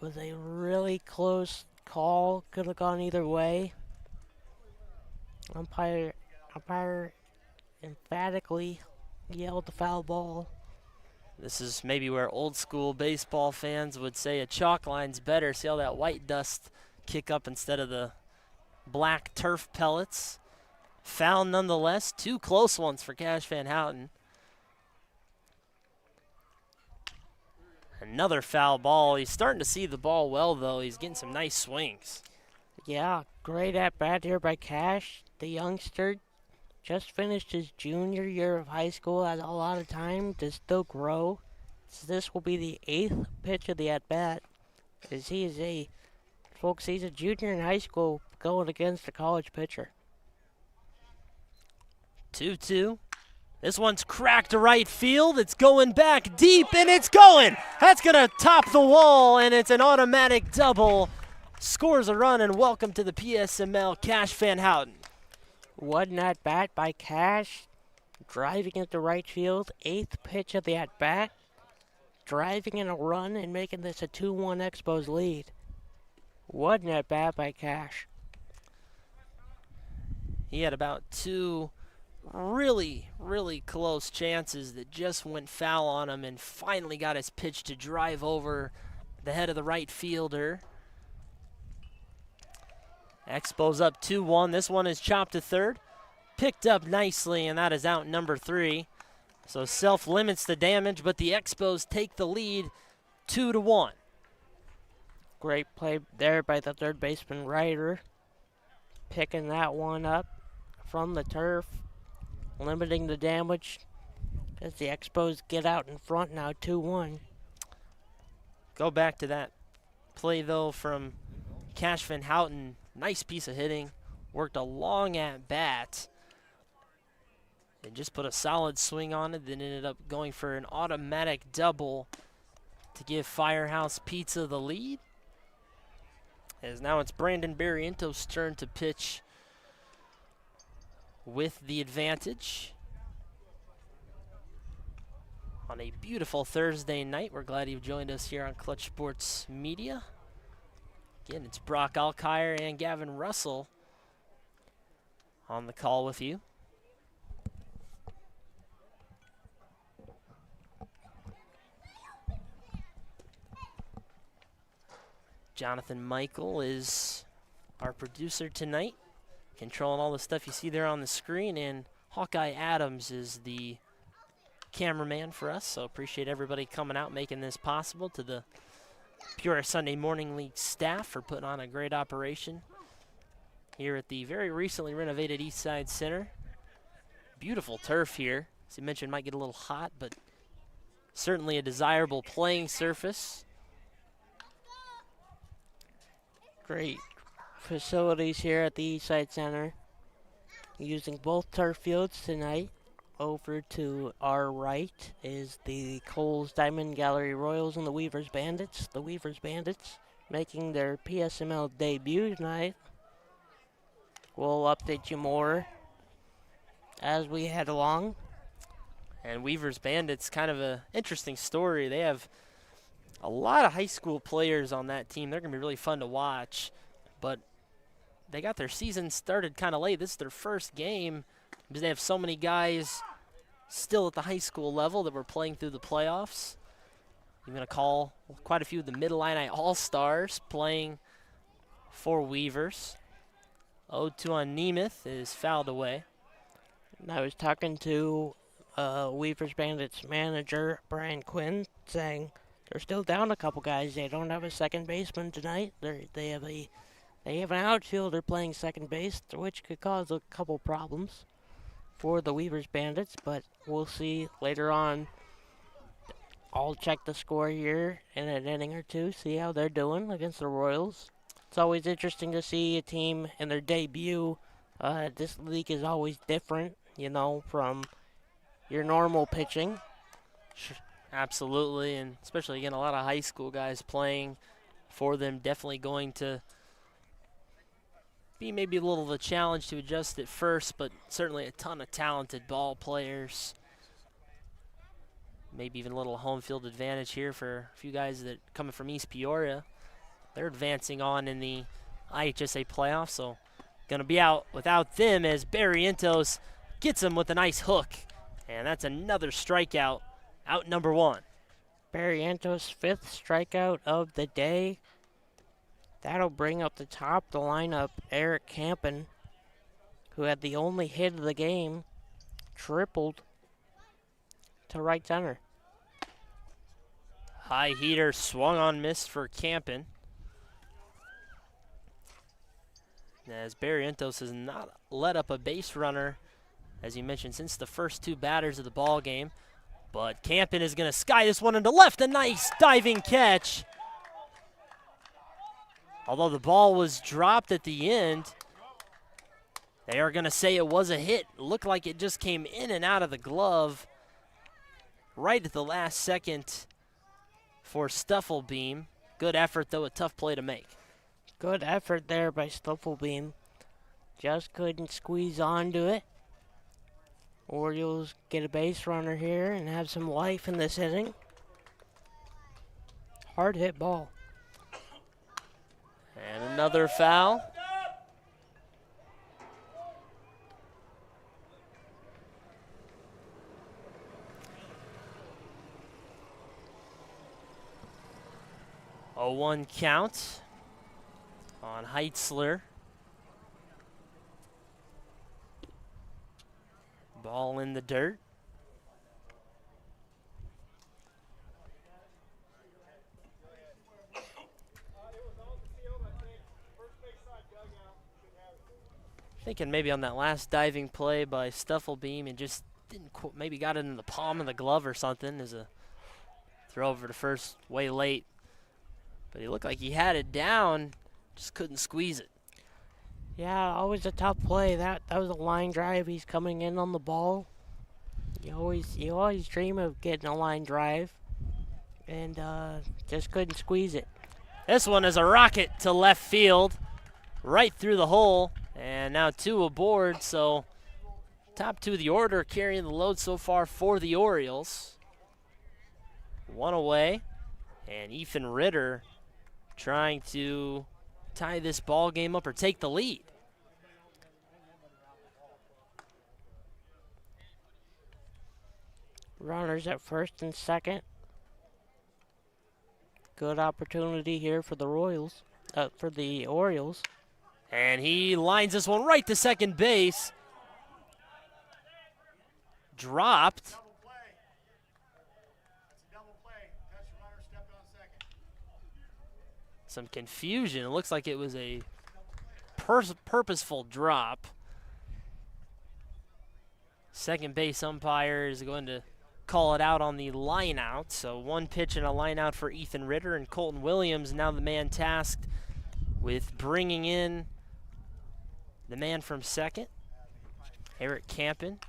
was a really close call. Could have gone either way. Umpire emphatically yelled the foul ball. This is maybe where old school baseball fans would say a chalk line's better. See all that white dust kick up instead of the black turf pellets. Foul nonetheless. Two close ones for Cash Van Houten. Another foul ball. He's starting to see the ball well, though. He's getting some nice swings. Yeah, great at bat here by Cash. The youngster just finished his junior year of high school, has a lot of time to still grow. So this will be the 8th pitch of the at bat. As he's a junior in high school going against a college pitcher. 2-2. This one's cracked to right field. It's going back deep, and it's going. That's going to top the wall, and it's an automatic double. Scores a run, and welcome to the PSML, Cash Van Houten. One at bat by Cash, driving into right field. 8th pitch of the at bat, driving in a run and making this a 2-1 Expos lead. One at bat by Cash. He had about two really close chances that just went foul on him, and finally got his pitch to drive over the head of the right fielder. Expos up 2-1. This one is chopped to third. Picked up nicely, and that is out number 3. So Self limits the damage, but the Expos take the lead 2-1. Great play there by the third baseman Ryder. Picking that one up from the turf. Limiting the damage as the Expos get out in front now 2-1. Go back to that play, though, from Cash Van Houten. Nice piece of hitting. Worked a long at bat. And just put a solid swing on it. Then ended up going for an automatic double to give Firehouse Pizza the lead. As now it's Brandon Brienzo's turn to pitch with the advantage. On a beautiful Thursday night, we're glad you've joined us here on Clutch Sports Media. Again, it's Brock Alkire and Gavin Russell on the call with you. Jonathan Michael is our producer tonight, controlling all the stuff you see there on the screen, and Hawkeye Adams is the cameraman for us, so appreciate everybody coming out making this possible. To the Peoria Sunday Morning League staff for putting on a great operation here at the very recently renovated Eastside Center. Beautiful turf here. As you mentioned, might get a little hot, but certainly a desirable playing surface. Great facilities here at the Eastside Center. Using both turf fields tonight. Over to our right is the Coles Diamond Gallery Royals and the Weavers Bandits. The Weavers Bandits making their PSML debut tonight. We'll update you more as we head along. And Weavers Bandits, kind of an interesting story. They have a lot of high school players on that team. They're going to be really fun to watch. But they got their season started kind of late. This is their first game because they have so many guys still at the high school level that were playing through the playoffs. You're going to call quite a few of the Mid-Illini All-Stars playing for Weavers. 0-2 on Nemeth is fouled away. And I was talking to Weavers Bandits manager Brian Quinn, saying they're still down a couple guys. They don't have a second baseman tonight. They have an outfielder playing second base, which could cause a couple problems for the Weavers Bandits, but we'll see later on. I'll check the score here in an inning or two, see how they're doing against the Royals. It's always interesting to see a team in their debut. This league is always different, you know, from your normal pitching. Absolutely, and especially, again, a lot of high school guys playing for them. Definitely going to be maybe a little of a challenge to adjust at first, but certainly a ton of talented ball players. Maybe even a little home field advantage here for a few guys that coming from East Peoria. They're advancing on in the IHSA playoffs, so going to be out without them as Brienzo gets him with a nice hook. And that's another strikeout, out number one. Brienzo's fifth strikeout of the day. That'll bring up the top of the lineup Eric Campen, who had the only hit of the game, tripled to right center. High heater swung on, missed for Campen. As Brienzo has not let up a base runner, as you mentioned, since the first two batters of the ball game. But Campen is going to sky this one into left. A nice diving catch. Although the ball was dropped at the end, they are going to say it was a hit. It looked like it just came in and out of the glove right at the last second for Stuffelbeam. Good effort, though, a tough play to make. Good effort there by Stuffelbeam. Just couldn't squeeze onto it. Orioles get a base runner here and have some life in this inning. Hard hit ball. And another foul. A 1 count on Heitzler. Ball in the dirt. Thinking maybe on that last diving play by Stuffelbeam and just didn't maybe got it in the palm of the glove or something as a throw over to first way late. But he looked like he had it down, just couldn't squeeze it. Yeah, always a tough play. That was a line drive. He's coming in on the ball. You always dream of getting a line drive, and just couldn't squeeze it. This one is a rocket to left field, right through the hole, and now 2 aboard. So top 2 of the order carrying the load so far for the Orioles. One away, and Ethan Ritter trying to tie this ball game up or take the lead. Runners at first and second. Good opportunity here for the for the Orioles. And he lines this one right to second base. Dropped. Some confusion. It looks like it was a purposeful drop. Second base umpire is going to call it out on the line out. So one pitch and a line out for Ethan Ritter, and Colton Williams now the man tasked with bringing in the man from second, Eric Campen.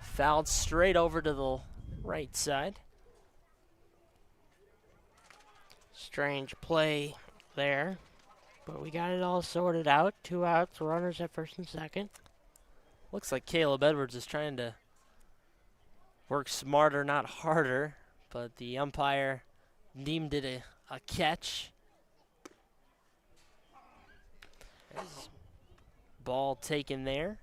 Fouled straight over to the right side. Strange play there, but we got it all sorted out. 2 outs, runners at first and second. Looks like Caleb Edwards is trying to work smarter, not harder, but the umpire deemed it a catch. Ball taken there.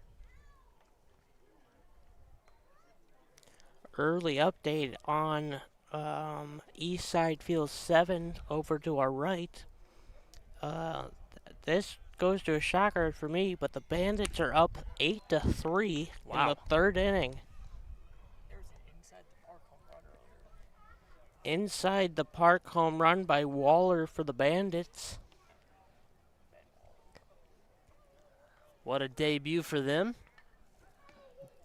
Early update on East Side Field 7 over to our right. This goes to a shocker for me, but the Bandits are up 8-3 in the third inning. Inside the park home run by Waller for the Bandits. What a debut for them.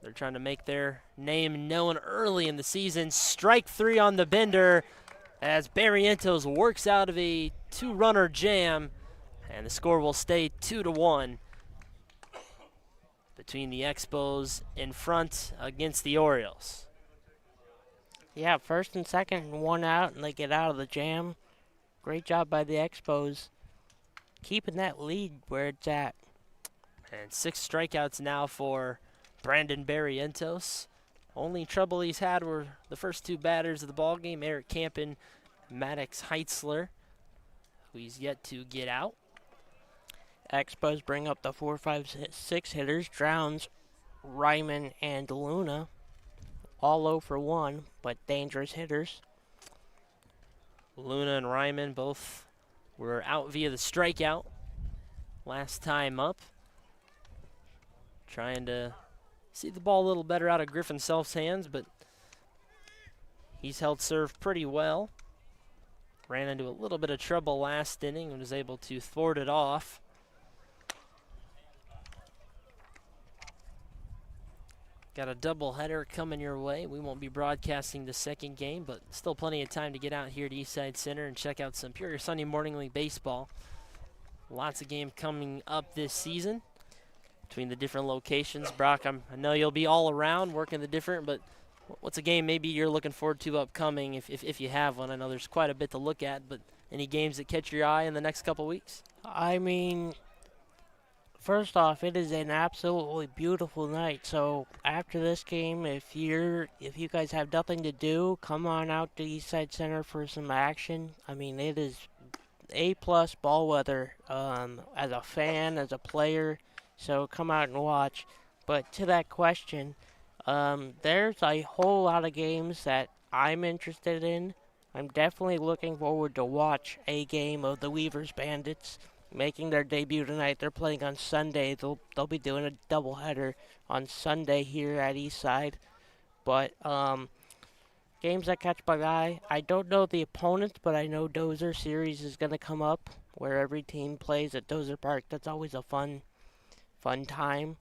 They're trying to make their name known early in the season. Strike 3 on the bender as Brienzo works out of a 2-runner jam, and the score will stay 2-1 between the Expos in front against the Orioles. Yeah, first and second, 1 out, and they get out of the jam. Great job by the Expos keeping that lead where it's at. And 6 strikeouts now for Brandon Brienzo. Only trouble he's had were the first 2 batters of the ball game, Eric Campen, Maddox Heitzler, who he's yet to get out. Expos bring up the 4, 5, 6 hitters, Drowns, Ryman, and Luna. All 0 for 1, but dangerous hitters. Luna and Ryman both were out via the strikeout last time up. Trying to see the ball a little better out of Griffin Self's hands, but he's held serve pretty well. Ran into a little bit of trouble last inning and was able to thwart it off. Got a doubleheader coming your way. We won't be broadcasting the second game, but still plenty of time to get out here to Eastside Center and check out some Peoria Sunday Morning League baseball. Lots of games coming up this season between the different locations. Brock, I know you'll be all around working the different, but what's a game maybe you're looking forward to upcoming if you have one? I know there's quite a bit to look at, but any games that catch your eye in the next couple weeks? I mean, first off, it is an absolutely beautiful night. So after this game, if you guys have nothing to do, come on out to Eastside Center for some action. I mean, it is A+ ball weather as a fan, as a player. So come out and watch. But to that question, there's a whole lot of games that I'm interested in. I'm definitely looking forward to watch a game of the Weavers Bandits making their debut tonight. They're playing on Sunday. They'll be doing a doubleheader on Sunday here at Eastside. But games that catch my eye, I don't know the opponents, but I know Dozer Series is going to come up where every team plays at Dozer Park. That's always a fun time.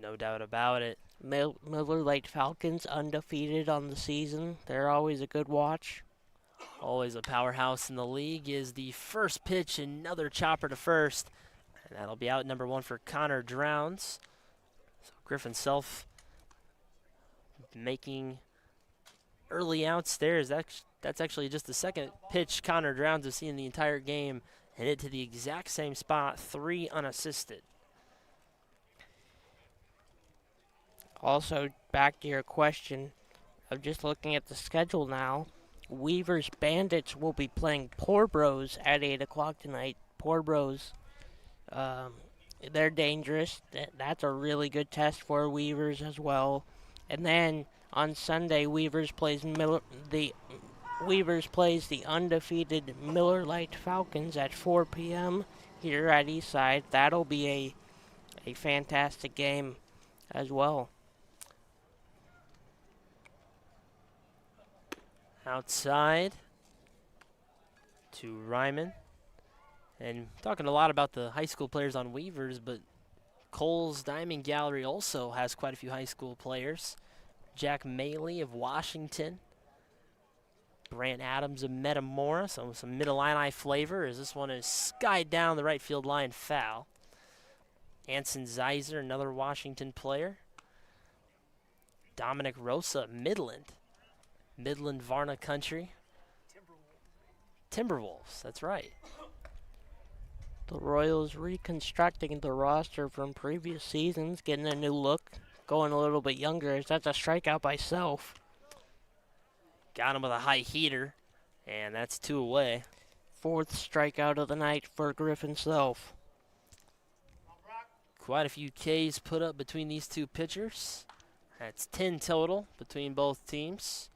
No doubt about it. Miller Lite Falcons undefeated on the season. They're always a good watch. Always a powerhouse in the league is the first pitch, another chopper to first. And that'll be out number 1 for Connor Drowns. So Griffin Self making early outs there. That's actually just the second pitch Connor Drowns has seen in the entire game. And hit to the exact same spot, 3 unassisted. Also, back to your question I'm just looking at the schedule now. Weaver's Bandits will be playing Poor Bros at 8 o'clock tonight. Poor Bros, um, they're dangerous. That's a really good test for Weavers as well. And then on Sunday, Weavers plays the undefeated Miller Lite Falcons at 4 p.m. here at Eastside. That'll be a fantastic game as well. Outside to Ryman. And talking a lot about the high school players on Weavers, but Cole's Diamond Gallery also has quite a few high school players. Jack Maley of Washington. Brant Adams of Metamora, so some Mid-Illini flavor as this one is skied down the right field line foul. Anson Zeiser, another Washington player. Dominic Rosa, Midland Varna Country. Timberwolves, that's right. The Royals reconstructing the roster from previous seasons, getting a new look, going a little bit younger. That's a strikeout by Self. Got him with a high heater, and that's 2 away. 4th strikeout of the night for Griffin Self. Quite a few Ks put up between these two pitchers. That's 10 total between both teams.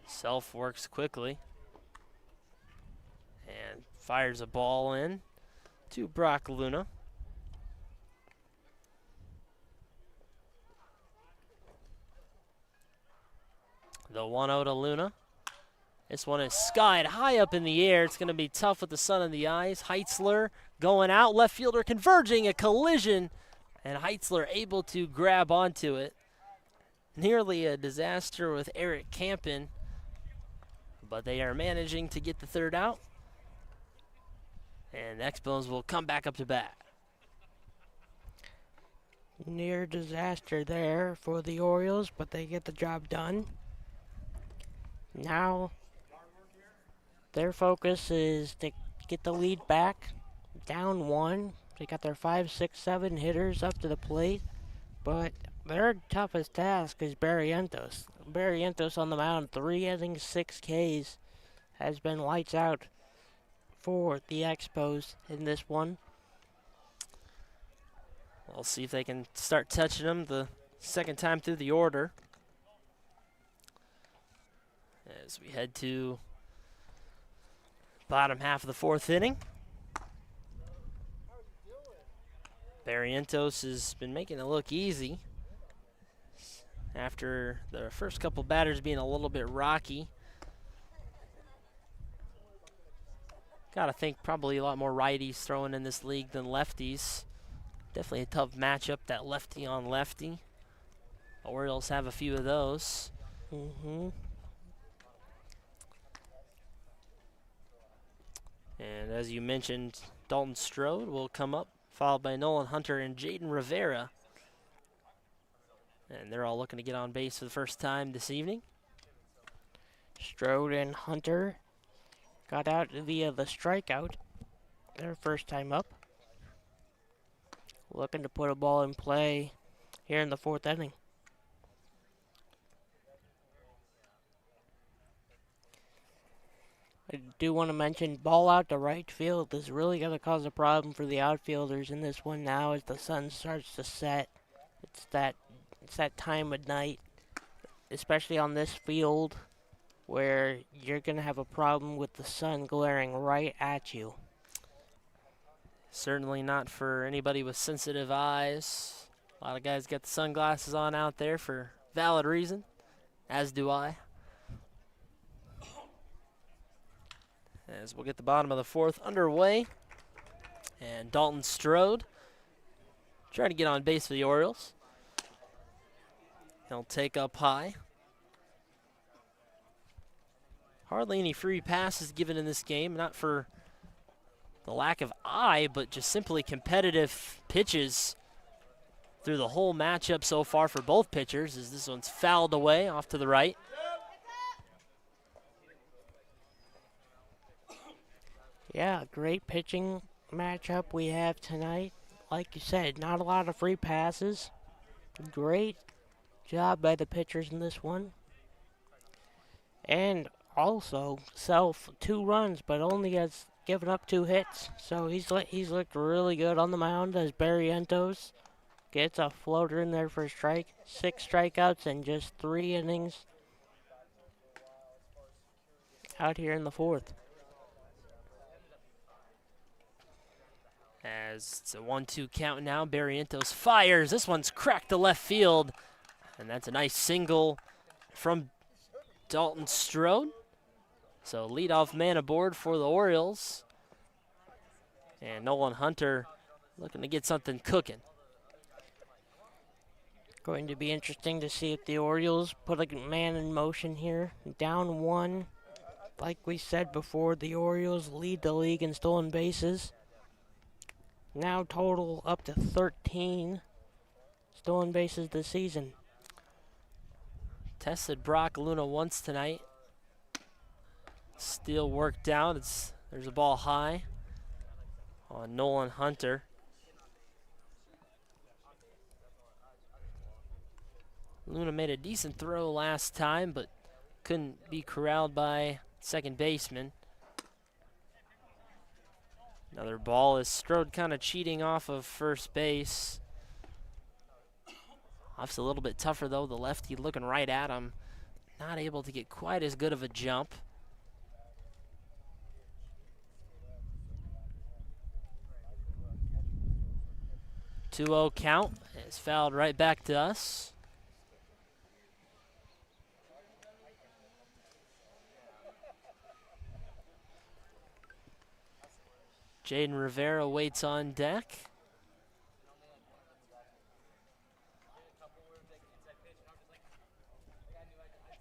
Self works quickly and fires a ball in to Brock Luna. The 1-0 to Luna. This one is skied high up in the air. It's going to be tough with the sun in the eyes. Heitzler going out. Left fielder converging. A collision. And Heitzler able to grab onto it. Nearly a disaster with Eric Campen. But they are managing to get the 3rd out. And the Expos will come back up to bat. Near disaster there for the Orioles, but they get the job done. Now, their focus is to get the lead back, down 1. They got their 5, 6, 7 hitters up to the plate, but their toughest task is Brienzo. Brienzo on the mound, 3 innings, 6 Ks, has been lights out for the Expos in this one. We'll see if they can start touching them the second time through the order. As we head to bottom half of the 4th inning. Barrientos has been making it look easy after the first couple batters being a little bit rocky. Gotta think probably a lot more righties throwing in this league than lefties. Definitely a tough matchup, that lefty on lefty. Orioles have a few of those. And as you mentioned, Dalton Strode will come up, followed by Nolan Hunter and Jaden Rivera. And they're all looking to get on base for the first time this evening. Strode and Hunter got out via the strikeout their first time up. Looking to put a ball in play here in the 4th inning. I do want to mention ball out to right field is really going to cause a problem for the outfielders in this one now as the sun starts to set. It's that time of night, especially on this field, where you're going to have a problem with the sun glaring right at you. Certainly not for anybody with sensitive eyes. A lot of guys got the sunglasses on out there for valid reason, as do I. As we'll get the bottom of the 4th underway. And Dalton Strode trying to get on base for the Orioles. He'll take up high. Hardly any free passes given in this game, not for the lack of eye, but just simply competitive pitches through the whole matchup so far for both pitchers, as this one's fouled away off to the right. Yeah, great pitching matchup we have tonight. like you said, not a lot of free passes. Great job by the pitchers in this one. And also self 2 runs, but only has given up 2 hits. So he's looked really good on the mound as Brienzo gets a floater in there for a strike. 6 strikeouts in just 3 innings out here in the 4th. As it's a 1-2 count now, Barrientos fires. This one's cracked to left field. And that's a nice single from Dalton Strode. So leadoff man aboard for the Orioles. And Nolan Hunter looking to get something cooking. Going to be interesting to see if the Orioles put a man in motion here. Down 1. Like we said before, the Orioles lead the league in stolen bases. Now total up to 13 stolen bases this season. Tested Brock Luna once tonight. Still worked out. There's a ball high on Nolan Hunter. Luna made a decent throw last time, but couldn't be corralled by second baseman. Another ball is Strode kind of cheating off of first base. Off's a little bit tougher though. The lefty looking right at him. Not able to get quite as good of a jump. 2-0 count. It's fouled right back to us. Jaden Rivera waits on deck.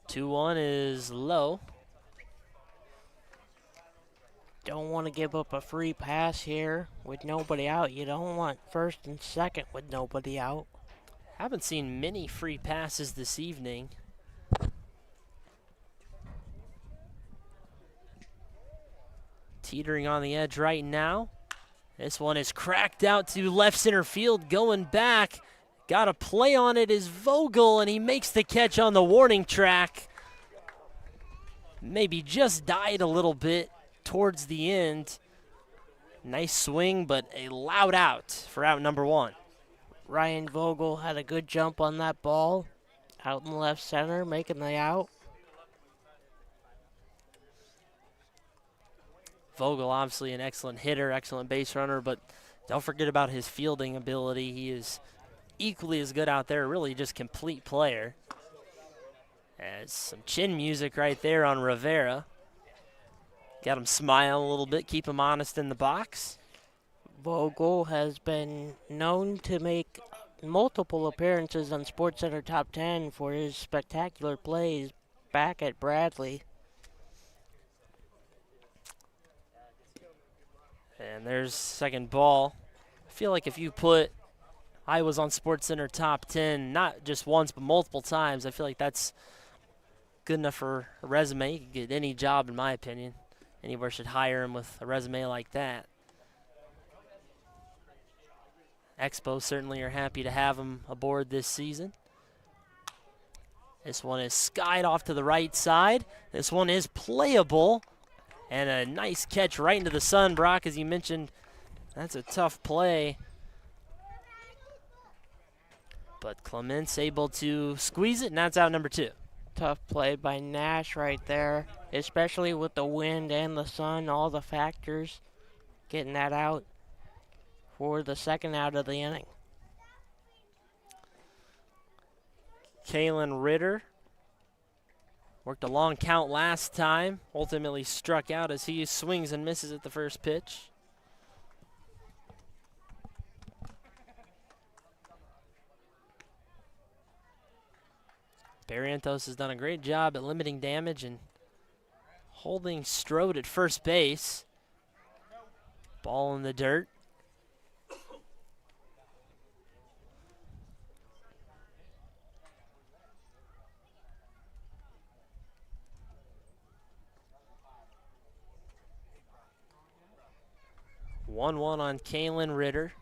Two 1 is low. Don't want to give up a free pass here with nobody out. You don't want first and second with nobody out. Haven't seen many free passes this evening. Teetering on the edge right now. This one is cracked out to left center field, going back. Got a play on it is Vogel, and he makes the catch on the warning track. Maybe just died a little bit towards the end. Nice swing, but a loud out for out number 1. Ryan Vogel had a good jump on that ball. Out in left center, making the out. Vogel, obviously an excellent hitter, excellent base runner, but don't forget about his fielding ability. He is equally as good out there, really just complete player. As some chin music right there on Rivera. Got him smile a little bit, keep him honest in the box. Vogel has been known to make multiple appearances on SportsCenter Top 10 for his spectacular plays back at Bradley. And there's second ball. I feel like if you put I was on SportsCenter Top 10, not just once, but multiple times, I feel like that's good enough for a resume. You can get any job, in my opinion. Anywhere should hire him with a resume like that. Expos certainly are happy to have him aboard this season. This one is skied off to the right side. This one is playable. And a nice catch right into the sun, Brock, as you mentioned. That's a tough play. But Clements able to squeeze it, and that's out number 2. Tough play by Nash right there, especially with the wind and the sun, all the factors. Getting that out for the second out of the inning. Kalen Ritter worked a long count last time, ultimately struck out as he swings and misses at the first pitch. Barrientos has done a great job at limiting damage and holding Strode at first base. Ball in the dirt. One on Kalen Ritter.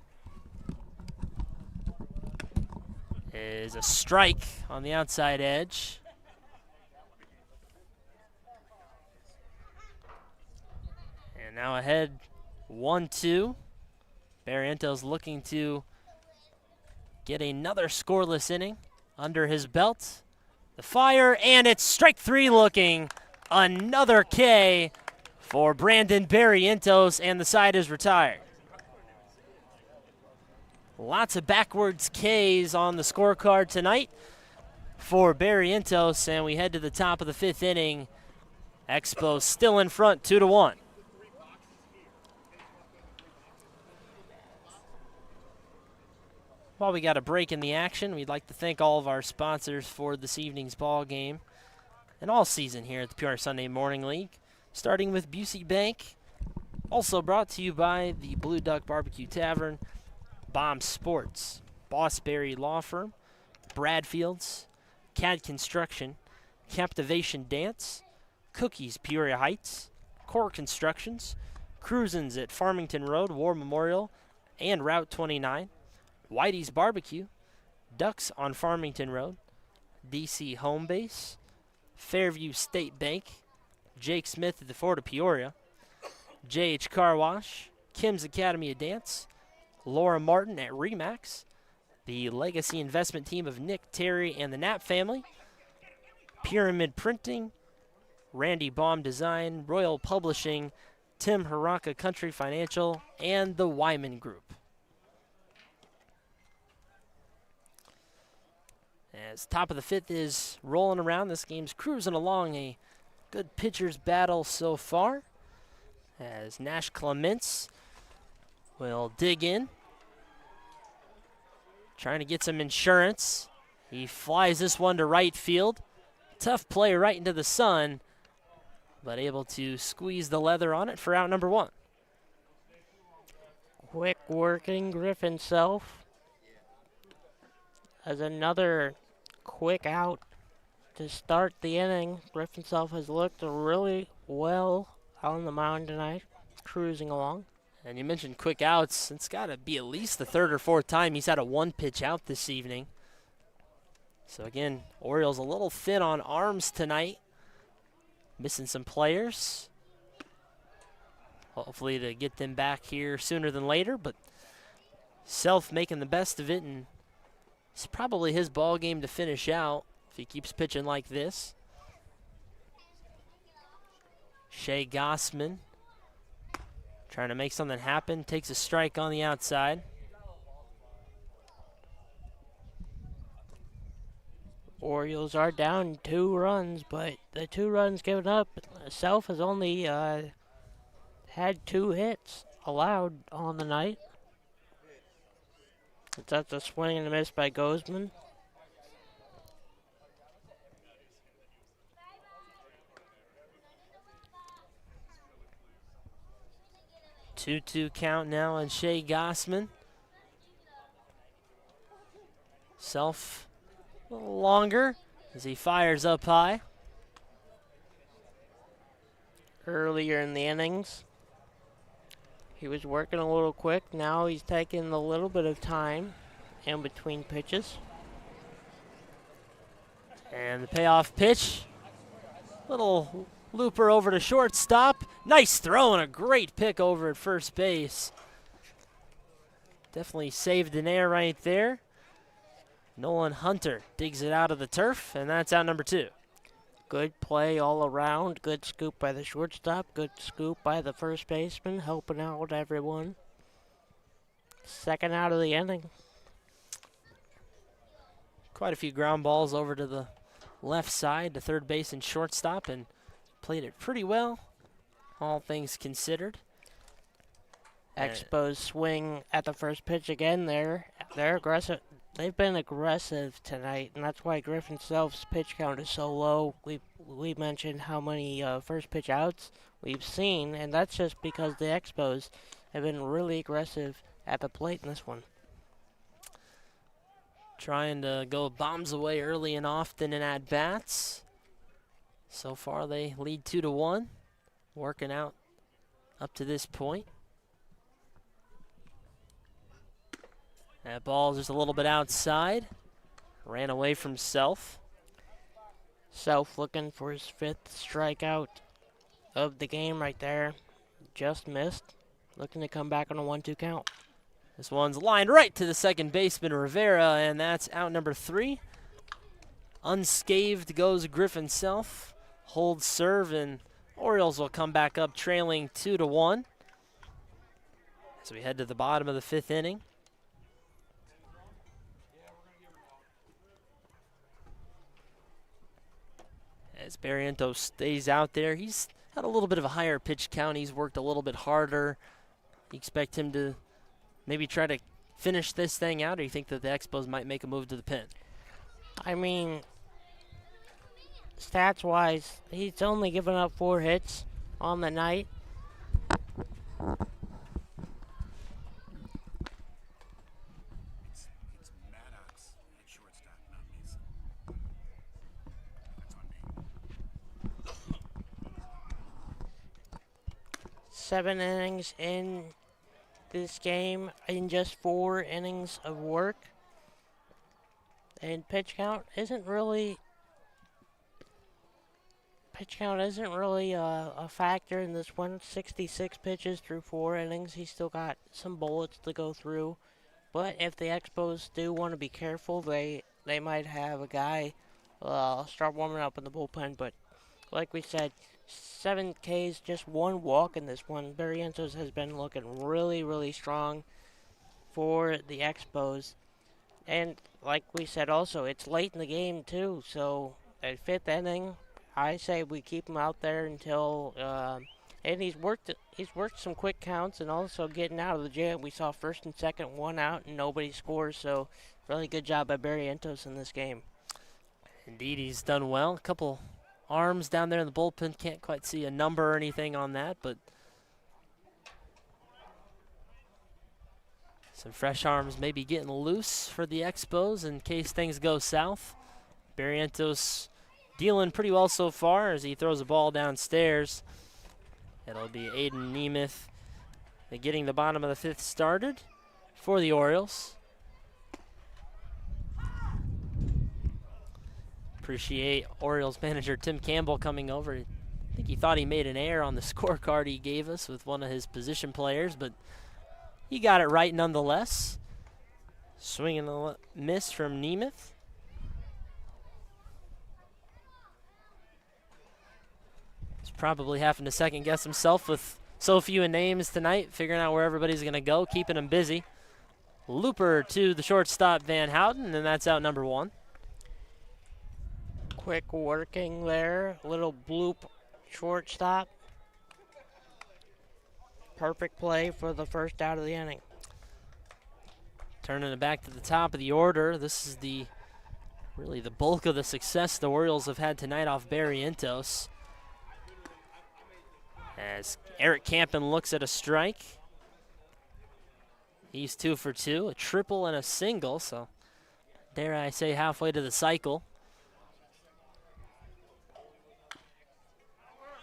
is a strike on the outside edge. And now ahead 1-2. Brienzo's looking to get another scoreless inning under his belt. The fire, and it's strike 3 looking. Another K for Brandon Brienzo, and the side is retired. Lots of backwards Ks on the scorecard tonight for Brienzo, and we head to the top of the 5th inning. Expos still in front, 2-1. While we got a break in the action, we'd like to thank all of our sponsors for this evening's ball game and all season here at the Peoria Sunday Morning League, starting with Busey Bank. Also brought to you by the Blue Duck Barbecue Tavern, Bomb Sports, Bossberry Law Firm, Bradfield's, CAD Construction, Captivation Dance, Cookies Peoria Heights, Core Constructions, Cruisin's at Farmington Road, War Memorial, and Route 29, Whitey's Barbecue, Ducks on Farmington Road, DC Home Base, Fairview State Bank, Jake Smith at the Fort of Peoria, JH Car Wash, Kim's Academy of Dance, Laura Martin at Remax, the Legacy Investment Team of Nick, Terry, and the Knapp family, Pyramid Printing, Randy Baum Design, Royal Publishing, Tim Haraka Country Financial, and the Wyman Group. As top of the 5th is rolling around, this game's cruising along, a good pitcher's battle so far, as Nash Clements will dig in, trying to get some insurance. He flies this one to right field. Tough play right into the sun, but able to squeeze the leather on it for out number 1. Quick working Griffin Self as another quick out to start the inning. Griffin Self has looked really well on the mound tonight, cruising along. And you mentioned quick outs. It's got to be at least the 3rd or 4th time he's had a 1-pitch out this evening. So again, Orioles a little thin on arms tonight. Missing some players. Hopefully to get them back here sooner than later, but Self making the best of it, and it's probably his ball game to finish out if he keeps pitching like this. Shea Gossman trying to make something happen, takes a strike on the outside. Orioles are down 2 runs, but the 2 runs given up, Self has only had 2 hits allowed on the night. That's a swing and a miss by Gozman. Two-two count now on Shea Gossman. Self a little longer as he fires up high. Earlier in the innings, he was working a little quick. Now he's taking a little bit of time in between pitches. And the payoff pitch. Little looper over to shortstop. Nice throw and a great pick over at first base. Definitely saved an air right there. Nolan Hunter digs it out of the turf, and that's out number 2. Good play all around. Good scoop by the shortstop. Good scoop by the first baseman, helping out everyone. 2nd out of the inning. Quite a few ground balls over to the left side to third base and shortstop, and played it pretty well, all things considered. Expos swing at the first pitch again. They're aggressive. They've been aggressive tonight, and that's why Griffin Self's pitch count is so low. We mentioned how many first pitch outs we've seen, and that's just because the Expos have been really aggressive at the plate in this one. Trying to go bombs away early and often in at-bats. So far they lead 2-1, working out up to this point. That ball just a little bit outside. Ran away from Self. Self looking for his 5th strikeout of the game right there. Just missed. Looking to come back on a 1-2 count. This one's lined right to the second baseman, Rivera, and that's out number 3. Unscathed goes Griffin Self. Holds serve, and Orioles will come back up trailing 2-1 as we head to the bottom of the 5th inning. As Brienzo stays out there, he's had a little bit of a higher pitch count. He's worked a little bit harder. You expect him to maybe try to finish this thing out, or you think that the Expos might make a move to the pen? I mean, stats-wise, he's only given up 4 hits on the night. It's Maddox at shortstop, not Mason. That's on me. 7 innings in this game in just 4 innings of work. And pitch count isn't really a factor in this one. 66 pitches through 4 innings. He's still got some bullets to go through. But if the Expos do want to be careful, they might have a guy start warming up in the bullpen. But like we said, 7 Ks, just 1 walk in this one. Brienzo has been looking really, really strong for the Expos. And like we said also, it's late in the game too. So at 5th inning, I say we keep him out there until and he's worked some quick counts and also getting out of the jam. We saw 1st and 2nd, 1 out, and nobody scores. So really good job by Brienzo in this game. Indeed, he's done well. A couple arms down there in the bullpen. Can't quite see a number or anything on that, but some fresh arms maybe getting loose for the Expos in case things go south. Brienzo's dealing pretty well so far as he throws a ball downstairs. It'll be Aiden Nemeth getting the bottom of the 5th started for the Orioles. Appreciate Orioles manager Tim Campbell coming over. I think he thought he made an error on the scorecard he gave us with one of his position players, but he got it right nonetheless. Swing and a miss from Nemeth. He's probably having to second guess himself with so few names tonight, figuring out where everybody's going to go, keeping him busy. Looper to the shortstop, Van Houten, and that's out number 1. Quick working there, little bloop shortstop. Perfect play for the 1st out of the inning. Turning it back to the top of the order. This is really the bulk of the success the Orioles have had tonight off Brienzo. As Eric Campen looks at a strike. He's 2 for 2, a triple and a single, so dare I say halfway to the cycle.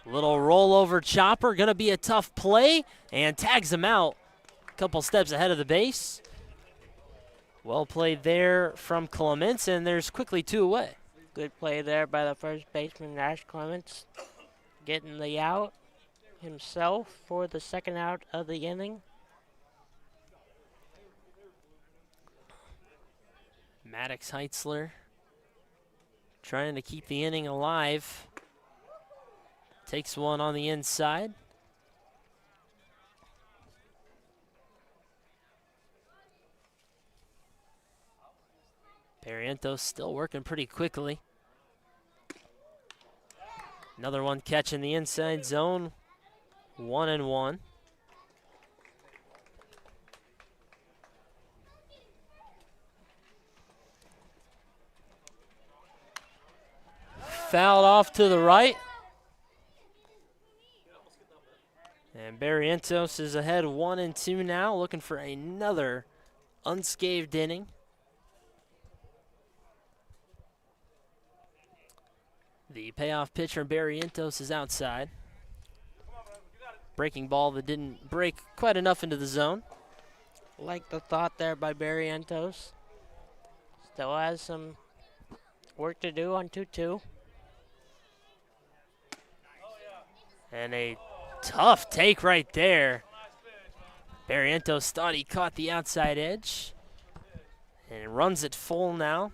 Little rollover chopper, gonna be a tough play, and tags him out a couple steps ahead of the base. Well played there from Clements, and there's quickly 2 away. Good play there by the first baseman, Nash Clements, getting the out himself for the 2nd out of the inning. Maddox Heitzler trying to keep the inning alive. Takes one on the inside. Brienzo still working pretty quickly. Another one catching the inside zone. 1-1. Fouled off to the right. And Brienzo is ahead 1-2 now, looking for another unscathed inning. The payoff pitch from Brienzo is outside. Breaking ball that didn't break quite enough into the zone. Like the thought there by Brienzo. Still has some Work to do on 2-2. And a tough take right there. Brienzo thought he caught the outside edge. And runs it full now.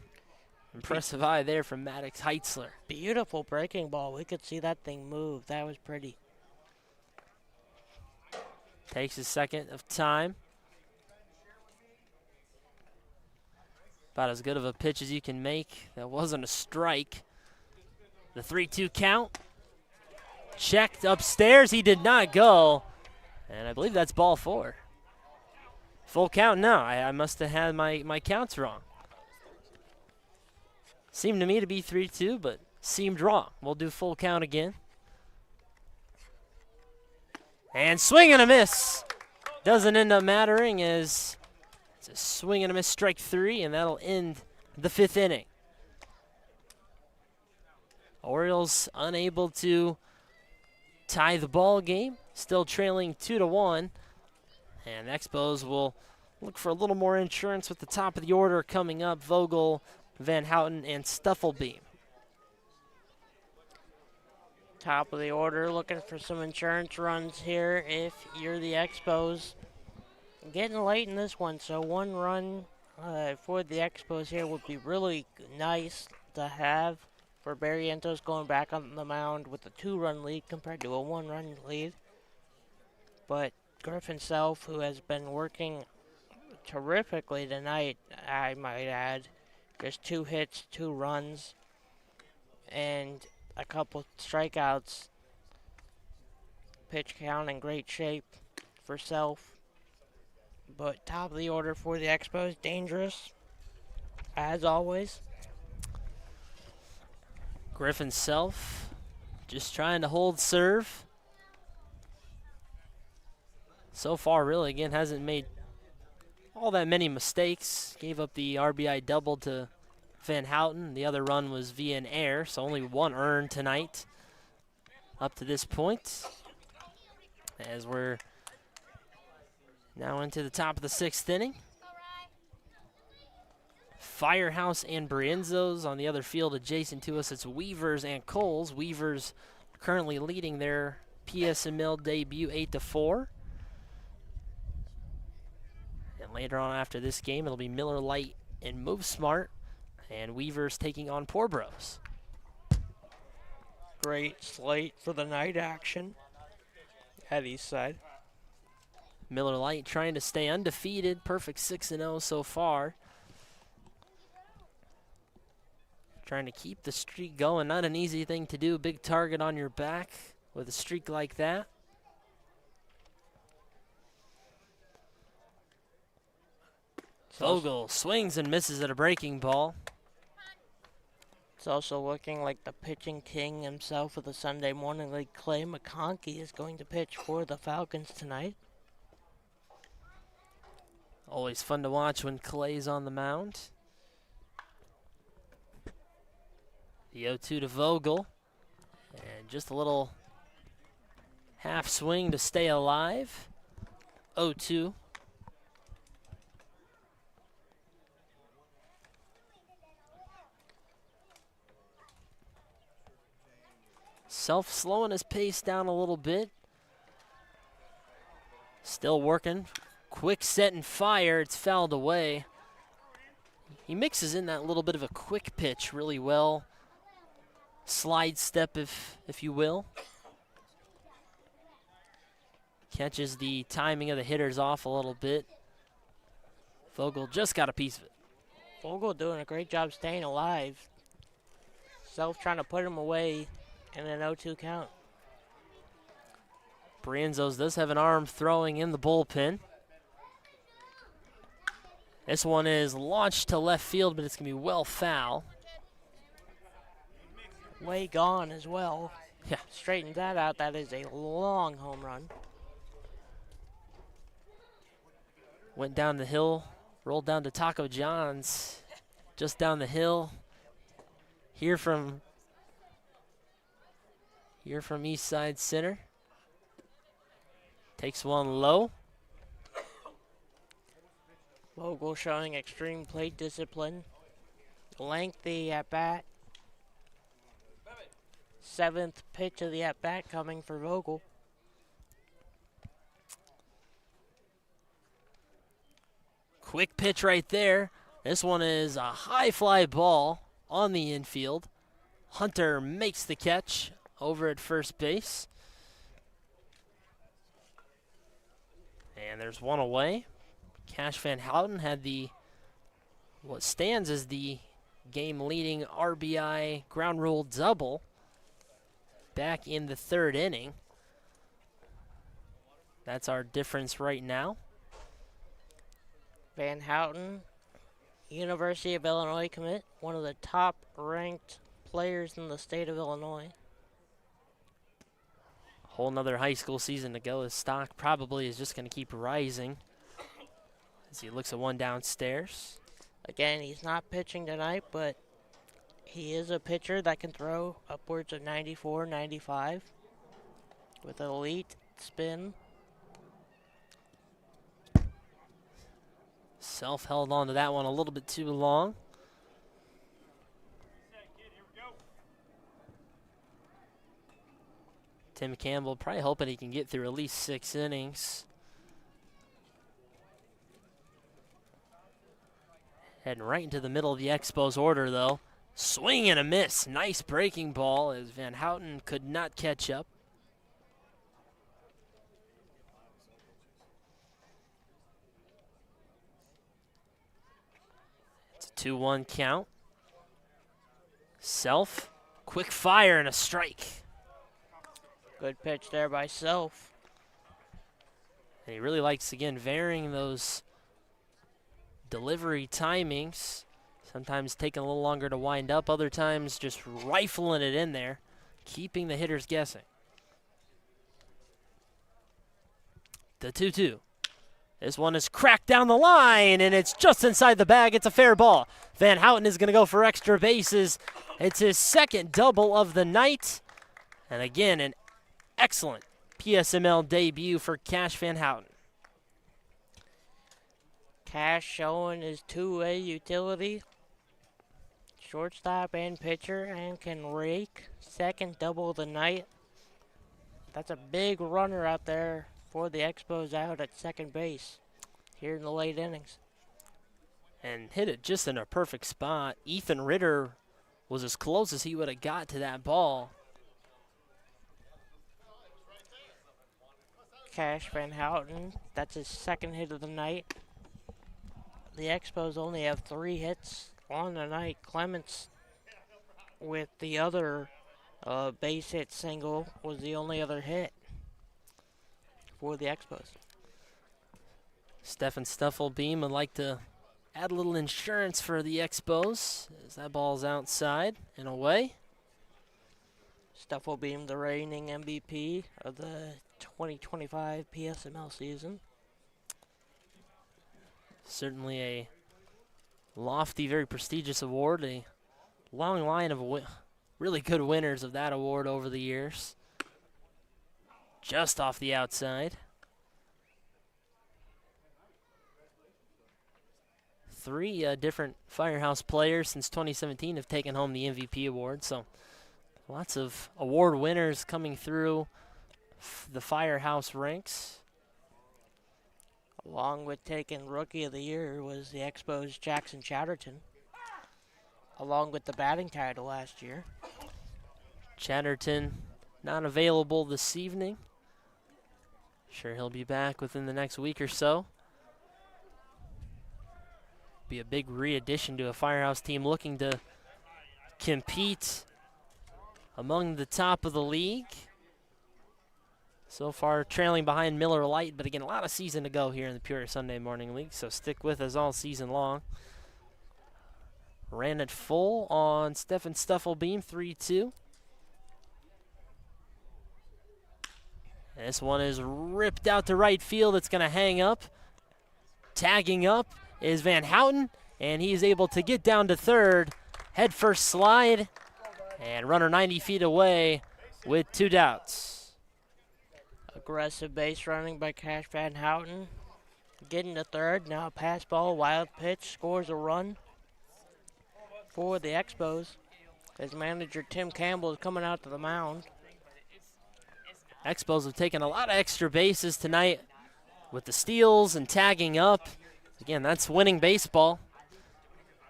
Impressive eye there from Maddox Heitzler. Beautiful breaking ball. We could see that thing move. That was pretty. Takes a second of time. About as good of a pitch as you can make. That wasn't a strike. The 3-2 count. Checked upstairs. He did not go. And I believe that's ball 4. Full count? No, I must have had my counts wrong. Seemed to me to be 3-2, but seemed wrong. We'll do full count again. And swing and a miss. Doesn't end up mattering as it's a swing and a miss, strike 3, and that'll end the 5th inning. Orioles unable to tie the ball game, still trailing 2-1. And Expos will look for a little more insurance with the top of the order coming up. Vogel, Van Houten, and Stuffelbeam. Top of the order, looking for some insurance runs here if you're the Expos. Getting late in this one, so 1 run for the Expos here would be really nice to have for Brienzo's going back on the mound with a 2-run lead compared to a 1-run lead. But Griffin Self, who has been working terrifically tonight, I might add, just 2 hits, 2 runs, and a couple strikeouts. Pitch count in great shape for Self. But top of the order for the Expos, dangerous, as always. Griffin Self just trying to hold serve. So far, really, again, hasn't made all that many mistakes. Gave up the RBI double to Van Houten. The other run was via an error, so only 1 earned tonight up to this point. As we're now into the top of the 6th inning. Firehouse and Brienzo's on the other field adjacent to us. It's Weavers and Coles. Weavers currently leading their PSML debut 8-4. And later on after this game, it'll be Miller Lite and Move Smart. And Weavers taking on Poor Bros. Great slate for the night action at Eastside. Miller Lite trying to stay undefeated. Perfect 6-0 so far. Trying to keep the streak going. Not an easy thing to do. Big target on your back with a streak like that. Vogel swings and misses at a breaking ball. It's also looking like the pitching king himself of the Sunday Morning League, Clay McConkey, is going to pitch for the Falcons tonight. Always fun to watch when Clay's on the mound. The 0-2 to Vogel. And just a little half swing to stay alive. 0-2. Self slowing his pace down a little bit. Still working. Quick set and fire. It's fouled away. He mixes in that little bit of a quick pitch really well. Slide step, if you will. Catches the timing of the hitters off a little bit. Vogel just got a piece of it. Vogel doing a great job staying alive. Self trying to put him away in an 0-2 count. Brienzo's does have an arm throwing in the bullpen. This one is launched to left field, but it's going to be well foul. Way gone as well. Yeah. Straighten that out. That is a long home run. Went down the hill, rolled down to Taco John's, just down the hill. Here from East Side Center. Takes one low. Vogel showing extreme plate discipline. Lengthy at bat 7th pitch of the at-bat coming for Vogel. Quick pitch right there. This one is a high fly ball on the infield. Hunter makes the catch over at first base. And there's one away. Cash Van Houten had what stands as the game-leading RBI ground rule double back in the 3rd inning. That's our difference right now. Van Houten, University of Illinois commit, one of the top-ranked players in the state of Illinois. Whole nother high school season to go. His stock probably is just going to keep rising as he looks at one downstairs. Again, he's not pitching tonight, but he is a pitcher that can throw upwards of 94, 95 with elite spin. Self held on to that one a little bit too long. Tim Campbell probably hoping he can get through at least 6 innings. Heading right into the middle of the Expos order, though. Swing and a miss. Nice breaking ball as Van Houten could not catch up. It's a 2-1 count. Self, quick fire and a strike. Good pitch there by Self. And he really likes, again, varying those delivery timings. Sometimes taking a little longer to wind up, other times just rifling it in there, keeping the hitters guessing. The 2-2. This one is cracked down the line, and it's just inside the bag. It's a fair ball. Van Houten is going to go for extra bases. It's his 2nd double of the night. And again, an excellent PSML debut for Cash Van Houten. Cash showing his two-way utility. Shortstop and pitcher, and can rake. 2nd double of the night. That's a big runner out there for the Expos out at 2nd base here in the late innings. And hit it just in a perfect spot. Ethan Ritter was as close as he would have got to that ball. Cash Van Houten, that's his 2nd hit of the night. The Expos only have 3 hits on the night. Clements, with the other base hit single, was the only other hit for the Expos. Stefan Stuffelbeam would like to add a little insurance for the Expos as that ball's outside and away. Stuffelbeam, the reigning MVP of the 2025 PSML season. Certainly a lofty, very prestigious award. A long line of really good winners of that award over the years. Just off the outside. 3 different Firehouse players since 2017 have taken home the MVP award, so lots of award winners coming through the Firehouse ranks. Along with taking Rookie of the Year was the Expos' Jackson Chatterton, along with the batting title last year. Chatterton not available this evening. Sure he'll be back within the next week or so. Be a big re-addition to a Firehouse team looking to compete among the top of the league. So far trailing behind Miller Lite, but again, a lot of season to go here in the Peoria Sunday Morning League, so stick with us all season long. Ran it full on Stefan Stuffelbeam, 3-2. This one is ripped out to right field. It's going to hang up. Tagging up is Van Houten, and he is able to get down to 3rd. Head first slide, and runner 90 feet away with 2 doubts. Aggressive base running by Cash Van Houten. Getting to 3rd, now pass ball, wild pitch, scores a run for the Expos. His manager, Tim Campbell, is coming out to the mound. Expos have taken a lot of extra bases tonight with the steals and tagging up. Again, that's winning baseball.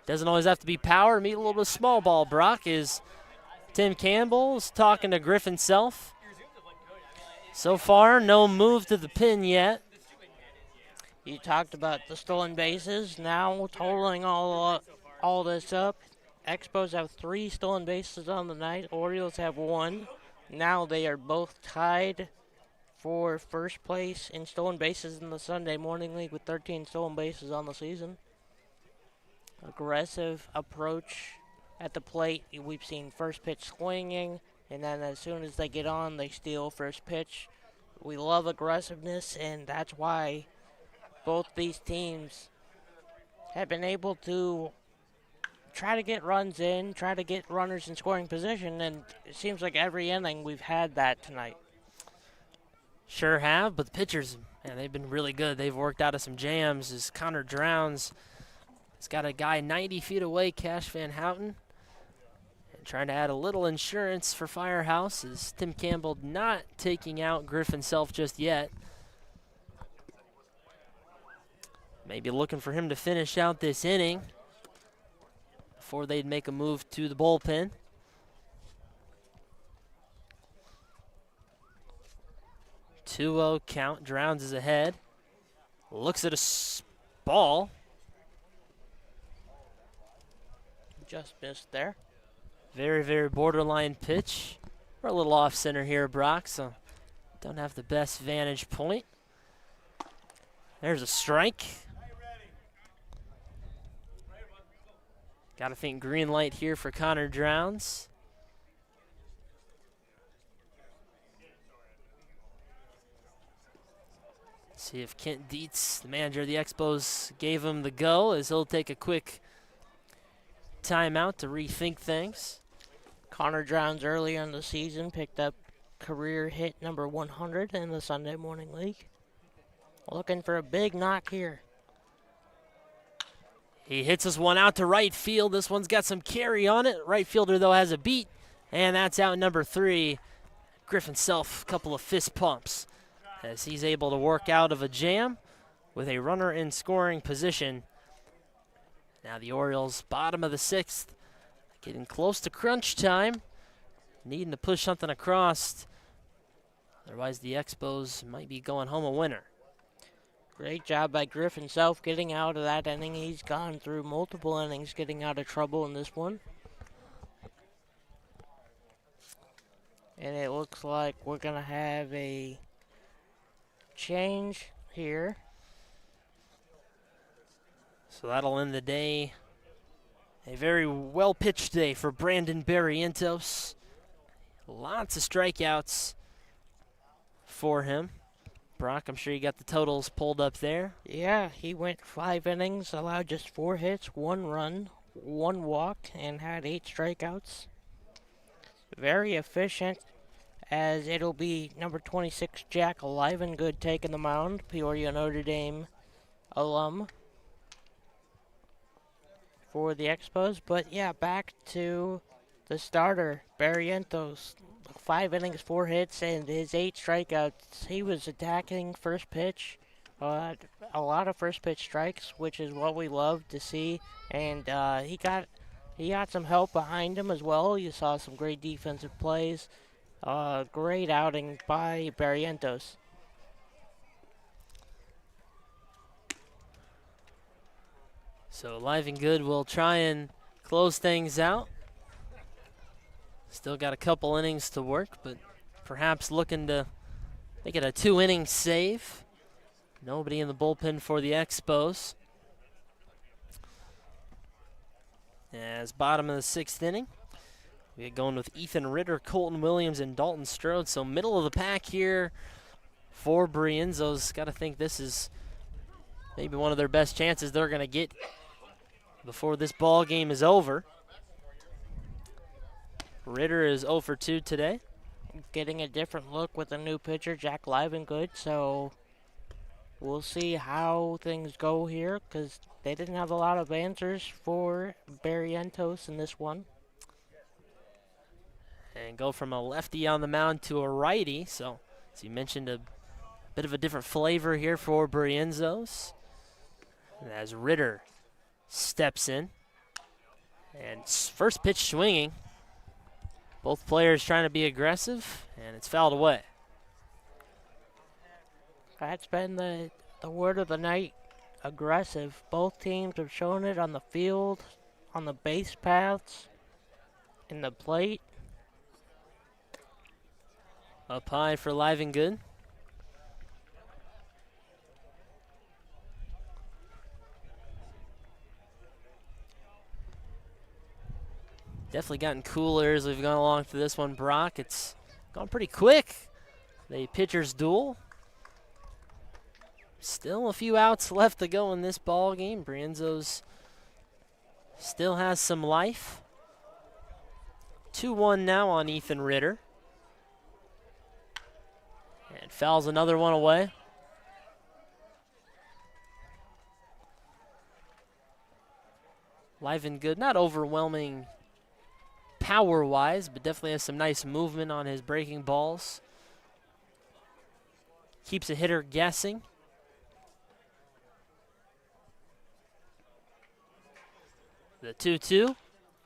Doesn't always have to be power. Meet a little bit of small ball, Brock, is Tim Campbell's talking to Griffin Self. So far, no move to the pin yet. You talked about the stolen bases. Now, totaling all this up, Expos have 3 stolen bases on the night. Orioles have 1. Now they are both tied for first place in stolen bases in the Sunday Morning League with 13 stolen bases on the season. Aggressive approach at the plate. We've seen first pitch swinging, and then as soon as they get on, they steal first pitch. We love aggressiveness, and that's why both these teams have been able to try to get runs in, try to get runners in scoring position, and it seems like every inning we've had that tonight. Sure have, but the pitchers, man, they've been really good. They've worked out of some jams. As Connor Drowns has got a guy 90 feet away, Cash Van Houten, and trying to add a little insurance for Firehouse. Is Tim Campbell not taking out Griffin Self just yet. Maybe looking for him to finish out this inning before they'd make a move to the bullpen. Two-0 count. Drowns is ahead. Looks at a ball. Just missed there. Very, very borderline pitch. We're a little off center here, Brock, so don't have the best vantage point. There's a strike. Got to think green light here for Connor Drowns. See if Kent Dietz, the manager of the Expos, gave him the go, as he'll take a quick timeout to rethink things. Connor Drowns earlier in the season picked up career hit number 100 in the Sunday Morning League. Looking for a big knock here. He hits this one out to right field. This one's got some carry on it. Right fielder, though, has a beat, and that's out number 3. Griffin Self, a couple of fist pumps as he's able to work out of a jam with a runner in scoring position. Now the Orioles, bottom of the 6th, getting close to crunch time, needing to push something across. Otherwise, the Expos might be going home a winner. Great job by Griffin Self getting out of that inning. He's gone through multiple innings getting out of trouble in this one. And it looks like we're going to have a change here. So that'll end the day. A very well-pitched day for Brandon Brienzo. Lots of strikeouts for him. Brock, I'm sure you got the totals pulled up there. Yeah, he went 5 innings, allowed just 4 hits, 1 run, 1 walk, and had 8 strikeouts. Very efficient, as it'll be number 26, Jack Livengood, taking the mound, Peoria Notre Dame alum for the Expos. But yeah, back to the starter, Brienzo. 5 innings, 4 hits, and his 8 strikeouts. He was attacking first pitch, a lot of first pitch strikes, which is what we love to see. And he got some help behind him as well. You saw some great defensive plays. Great outing by Brienzo. So Livengood will try and close things out. Still got a couple innings to work, but perhaps looking to make it a 2-inning save. Nobody in the bullpen for the Expos. As bottom of the 6th inning, we get going with Ethan Ritter, Colton Williams, and Dalton Strode. So middle of the pack here for Brienzo's. Got to think this is maybe one of their best chances they're going to get before this ball game is over. Ritter is 0 for 2 today. Getting a different look with a new pitcher, Jack Livengood. So we'll see how things go here, because they didn't have a lot of answers for Brienzo in this one. and go from a lefty on the mound to a righty. So, as you mentioned, a bit of a different flavor here for Brienzo's. And as Ritter steps in, and first pitch swinging. Both players trying to be aggressive, and it's fouled away. That's been the word of the night, aggressive. Both teams have shown it on the field, on the base paths, in the plate. Up high for Live and Good. Definitely gotten cooler as we've gone along through this one, Brock. It's gone pretty quick. The pitcher's duel. Still a few outs left to go in this ball game. Brienzo's still has some life. 2-1 now on Ethan Ritter. And fouls another one away. Live and Good, not overwhelming power-wise, but definitely has some nice movement on his breaking balls. Keeps a hitter guessing. The 2-2.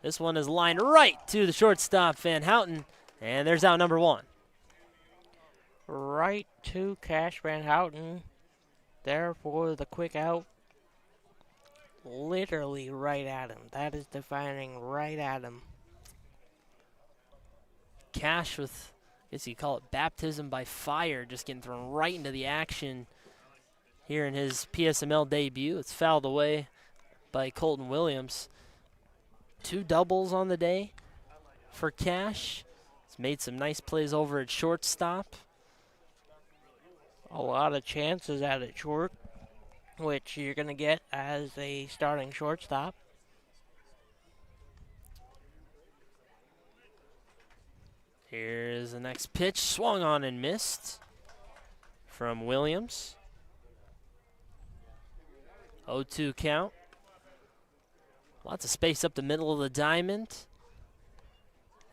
This one is lined right to the shortstop, Van Houten, and there's out number one. Right to Cash Van Houten. There for the quick out. Literally right at him. That is defining right at him. Cash with, I guess you call it baptism by fire, just getting thrown right into the action here in his PSML debut. It's fouled away by Colton Williams. 2 doubles on the day for Cash. He's made some nice plays over at shortstop. A lot of chances at it short, which you're going to get as a starting shortstop. Here's the next pitch, swung on and missed from Williams. 0-2 count. Lots of space up the middle of the diamond.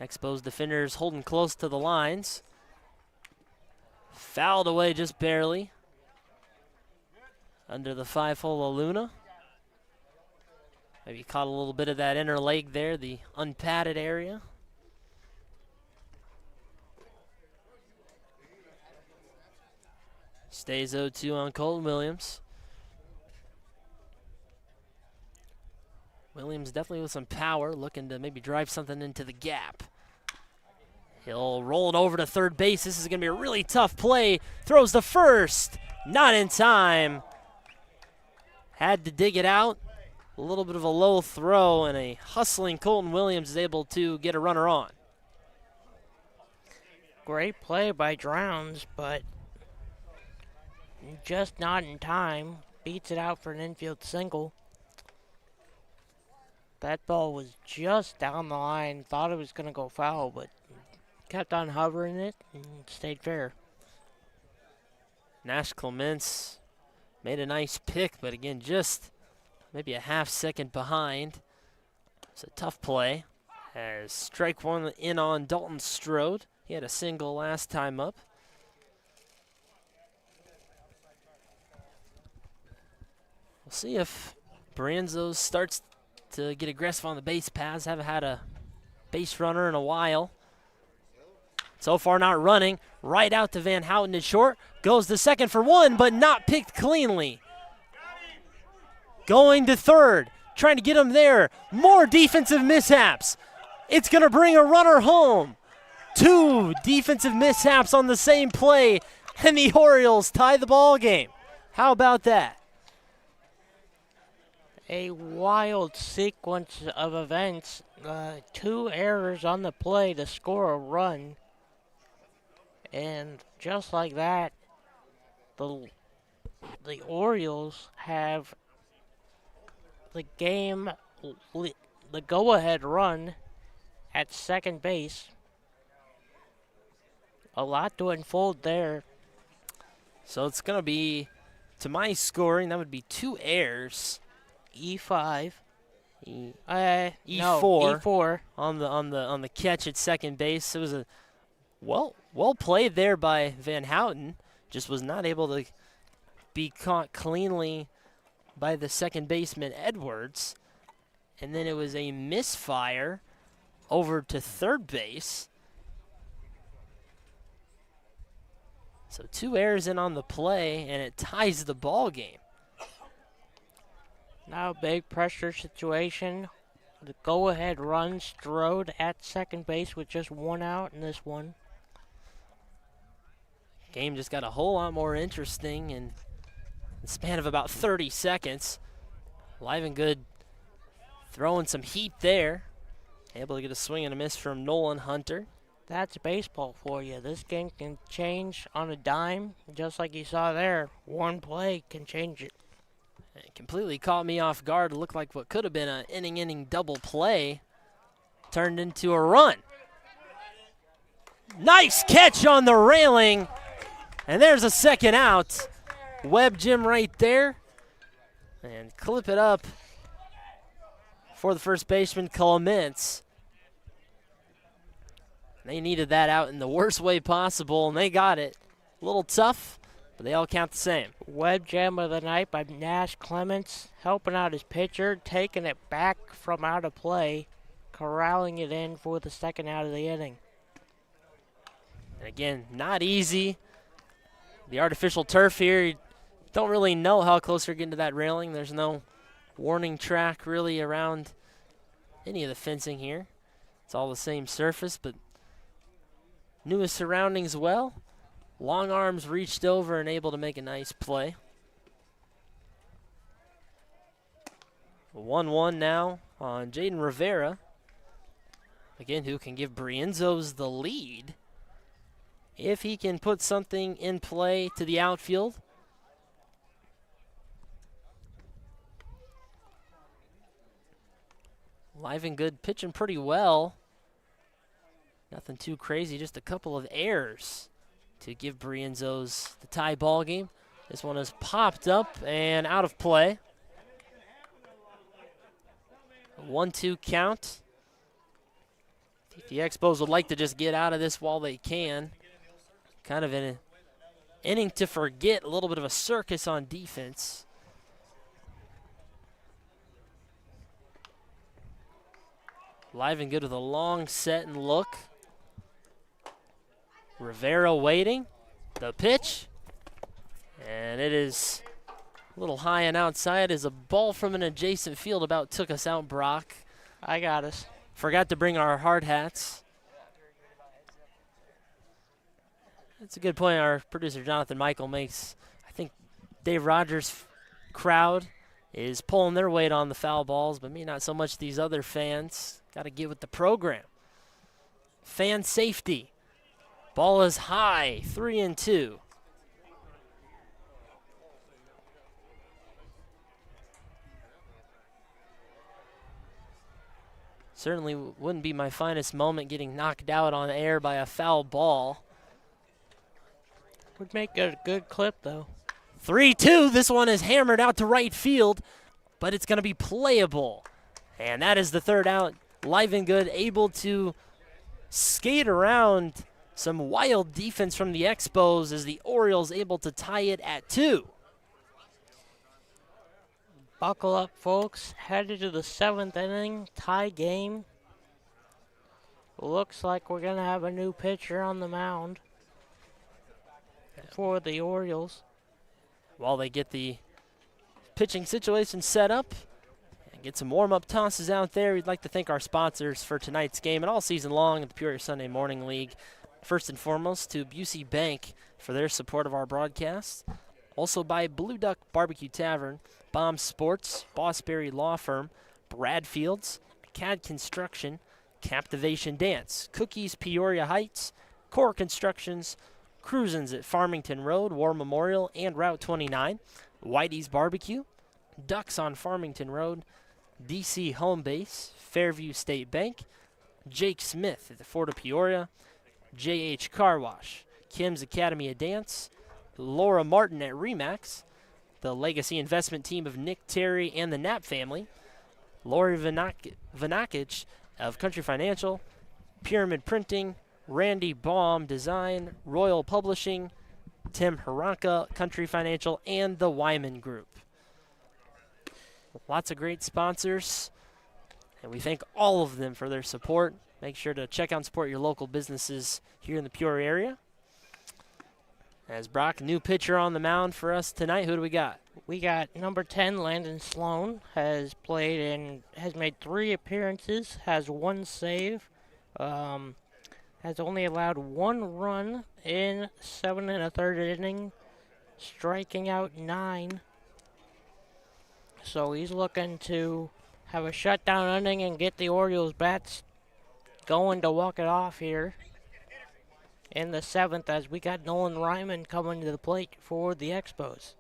Expos defenders holding close to the lines. Fouled away just barely. Under the 5-hole of Luna. Maybe caught a little bit of that inner leg there, the unpadded area. Stays 0-2 on Colton Williams. Williams definitely with some power, looking to maybe drive something into the gap. He'll roll it over to third base. This is going to be a really tough play. Throws to first. Not in time. Had to dig it out. A little bit of a low throw, and a hustling Colton Williams is able to get a runner on. Great play by Drowns, but just not in time. Beats it out for an infield single. That ball was just down the line. Thought it was going to go foul, but kept on hovering it and stayed fair. Nash Clements made a nice pick, but again, just maybe a half second behind. It's a tough play. As strike one in on Dalton Strode. He had a single last time up. We'll see if Brienzo starts to get aggressive on the base paths. Haven't had a base runner in a while. So far not running. Right out to Van Houten at short. Goes to second for one, but not picked cleanly. Going to third. Trying to get him there. More defensive mishaps. It's going to bring a runner home. 2 defensive mishaps on the same play, and the Orioles tie the ball game. How about that? A wild sequence of events. 2 errors on the play to score a run. And just like that, the Orioles have the game, the go-ahead run at second base. A lot to unfold there. So it's going to be, to my scoring, that would be 2 errors. E5. No, E4 E4. on the catch at second base. It was a well played there by Van Houten. Just was not able to be caught cleanly by the second baseman Edwards. And then it was a misfire over to third base. So 2 errors in on the play, and it ties the ball game. Now a big pressure situation. The go-ahead run Strode at second base with just 1 out in this one. Game just got a whole lot more interesting in the span of about 30 seconds. Live and Good throwing some heat there. Able to get a swing and a miss from Nolan Hunter. That's baseball for you. This game can change on a dime, just like you saw there. One play can change it. It completely caught me off guard. It looked like what could have been an inning double play turned into a run. Nice catch on the railing. And there's a second out. Webb Jim right there. And clip it up for the first baseman, Clements. They needed that out in the worst way possible, and they got it. A little tough, but they all count the same. Web jam of the night by Nash Clements, helping out his pitcher, taking it back from out of play, corralling it in for the second out of the inning. And again, not easy. The artificial turf here, you don't really know how close you're getting to that railing. There's no warning track really around any of the fencing here. It's all the same surface, but newest surroundings well. Long arms reached over and able to make a nice play. 1-1 now on Jaden Rivera. Again, who can give Brienzo's the lead if he can put something in play to the outfield. Live and Good pitching pretty well. Nothing too crazy, just a couple of errors to give Brienzo's the tie ball game. This one is popped up and out of play. A 1-2 count. I think the Expos would like to just get out of this while they can. Kind of an inning to forget, a little bit of a circus on defense. Live and Good with a long set and look. Rivera waiting. The pitch. And it is a little high and outside as a ball from an adjacent field about took us out, Brock. I got us. Forgot to bring our hard hats. That's a good point our producer Jonathan Michael makes. I think Dave Rogers' crowd is pulling their weight on the foul balls, but maybe not so much these other fans. Got to get with the program. Fan safety. Ball is high, 3-2. Certainly wouldn't be my finest moment getting knocked out on air by a foul ball. Would make it a good clip, though. 3-2. This one is hammered out to right field, but it's going to be playable. And that is the third out. Live and Good able to skate around some wild defense from the Expos as the Orioles able to tie it at 2. Buckle up, folks. Headed to the 7th inning, tie game. Looks like we're going to have a new pitcher on the mound for the Orioles. While they get the pitching situation set up and get some warm-up tosses out there, we'd like to thank our sponsors for tonight's game and all season long at the Peoria Sunday Morning League. First and foremost, to Busey Bank for their support of our broadcast. Also by Blue Duck Barbecue Tavern, Bomb Sports, Bossberry Law Firm, Bradfields, CAD Construction, Captivation Dance, Cookies Peoria Heights, Core Constructions, Cruisins at Farmington Road, War Memorial, and Route 29, Whitey's Barbecue, Ducks on Farmington Road, DC Home Base, Fairview State Bank, Jake Smith at the Fort of Peoria, JH Car Wash, Kim's Academy of Dance, Laura Martin at Remax, the Legacy Investment Team of Nick Terry and the Knapp family, Lori Vanakic of Country Financial, Pyramid Printing, Randy Baum Design, Royal Publishing, Tim Haranka, Country Financial, and the Wyman Group. Lots of great sponsors, and we thank all of them for their support. Make sure to check out and support your local businesses here in the Peoria area. As Brock, new pitcher on the mound for us tonight. Who do we got? We got number 10, Landon Sloan, has played and has made 3 appearances, has 1 save, has only allowed 1 run in 7 1/3 inning, striking out 9. So he's looking to have a shutdown inning and get the Orioles bats going to walk it off here in the 7th, as we got Nolan Ryman coming to the plate for the Expos.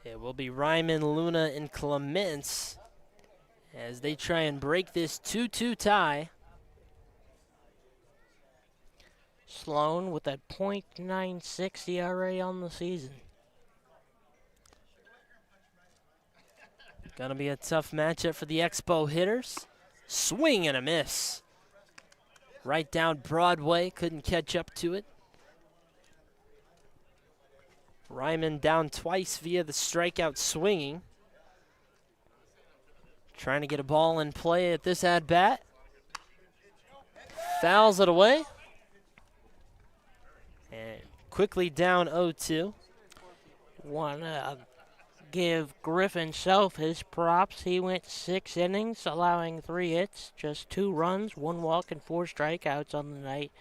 It will be Ryman, Luna, and Clements as they try and break this 2-2 tie. Sloan with a .96 ERA on the season. Gonna be a tough matchup for the Expo hitters. Swing and a miss. Right down Broadway, couldn't catch up to it. Ryman down twice via the strikeout swinging. Trying to get a ball in play at this at-bat. Fouls it away. And quickly down 0-2. Want to give Griffin Self his props. He went 6 innings, allowing 3 hits, just 2 runs, 1 walk, and 4 strikeouts on the night.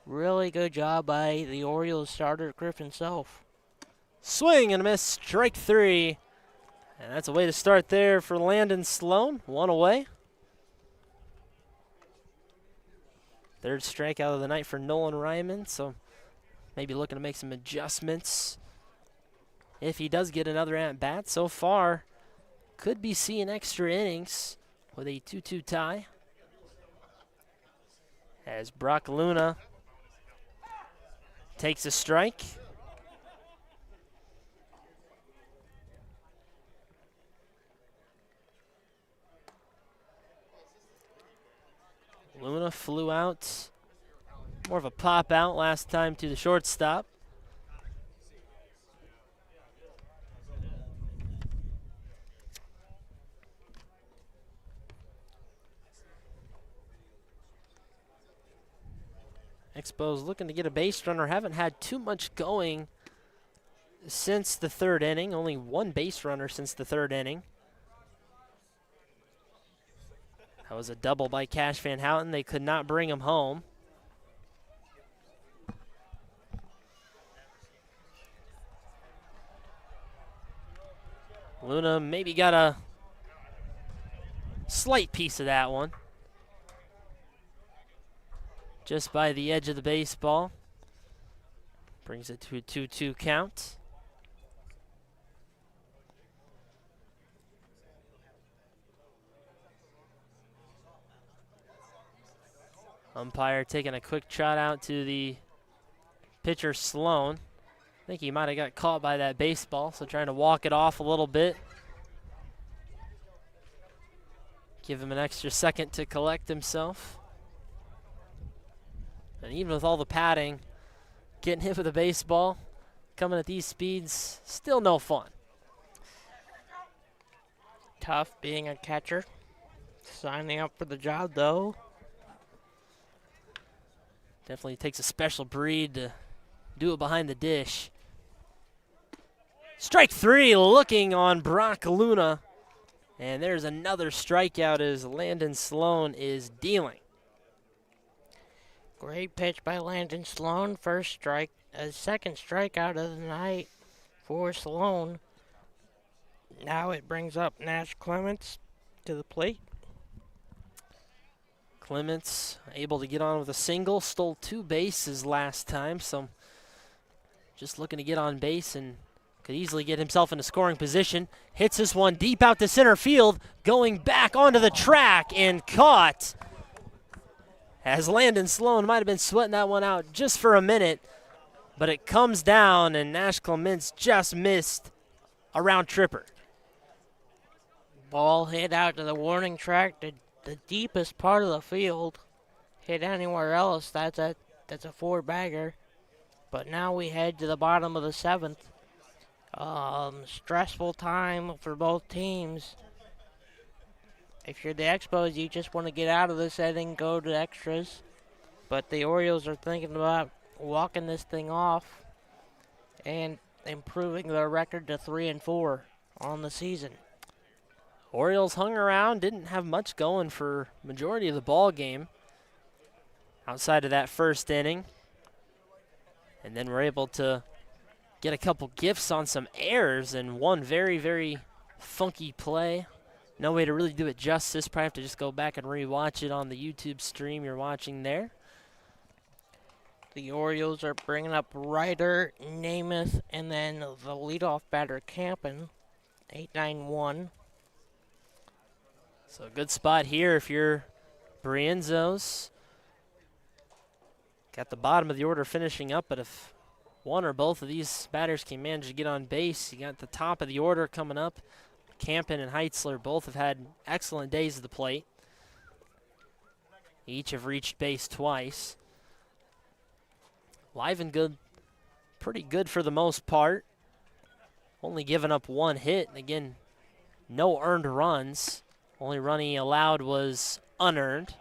Really good job by the Orioles starter, Griffin Self. Swing and a miss, strike 3. And that's a way to start there for Landon Sloan. 1 away. 3rd strikeout of the night for Nolan Ryman, so maybe looking to make some adjustments if he does get another at-bat. So far, could be seeing extra innings with a 2-2 tie. As Brock Luna takes a strike. Luna flew out, more of a pop out last time to the shortstop. Expos looking to get a base runner. Haven't had too much going since the 3rd inning. Only 1 base runner since the 3rd inning. That was a double by Cash Van Houten. They could not bring him home. Luna maybe got a slight piece of that one. Just by the edge of the baseball. Brings it to a 2-2 count. Umpire taking a quick shot out to the pitcher, Sloan. I think he might have got caught by that baseball, so trying to walk it off a little bit. Give him an extra second to collect himself. And even with all the padding, getting hit with a baseball, coming at these speeds, still no fun. Tough being a catcher. Signing up for the job, though. Definitely takes a special breed to do it behind the dish. Strike 3 looking on Brock Luna. And there's another strikeout as Landon Sloan is dealing. Great pitch by Landon Sloan. First strike, second strikeout of the night for Sloan. Now it brings up Nash Clements to the plate. Clements able to get on with a single, stole 2 bases last time, so just looking to get on base and could easily get himself in a scoring position. Hits this one deep out to center field, going back onto the track and caught. As Landon Sloan might have been sweating that one out just for a minute, but it comes down and Nash Clements just missed a round tripper. Ball hit out to the warning track, the deepest part of the field. Hit anywhere else, that's a 4-bagger. But now we head to the bottom of the 7th. Stressful time for both teams. If you're the Expos, you just want to get out of this inning, go to extras. But the Orioles are thinking about walking this thing off and improving their record to 3-4 on the season. Orioles hung around, didn't have much going for majority of the ball game outside of that first inning. And then we're able to get a couple gifts on some errors and one very, very funky play. No way to really do it justice. Probably have to just go back and rewatch it on the YouTube stream you're watching there. The Orioles are bringing up Ryder, Namath, and then the leadoff batter, Campen, 8-9-1. So a good spot here if you're Brienzo's. Got the bottom of the order finishing up, but if one or both of these batters can manage to get on base, you got the top of the order coming up. Campen and Heitzler both have had excellent days at the plate. Each have reached base twice. Livengood, pretty good for the most part. Only giving up one hit, and again, no earned runs. Only run he allowed was unearned.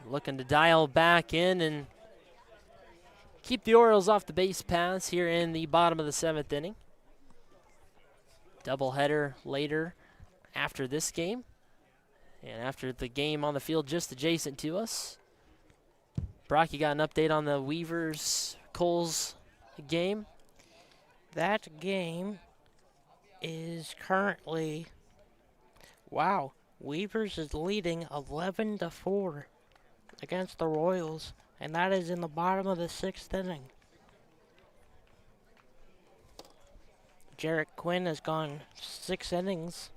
Looking to dial back in and keep the Orioles off the base paths here in the bottom of the 7th inning. Doubleheader later after this game. And after the game on the field just adjacent to us. Brock, you got an update on the Weavers-Coles game? That game is currently, wow, Weavers is leading 11-4 against the Royals, and that is in the bottom of the 6th inning. Jarrett Quinn has gone 6 innings.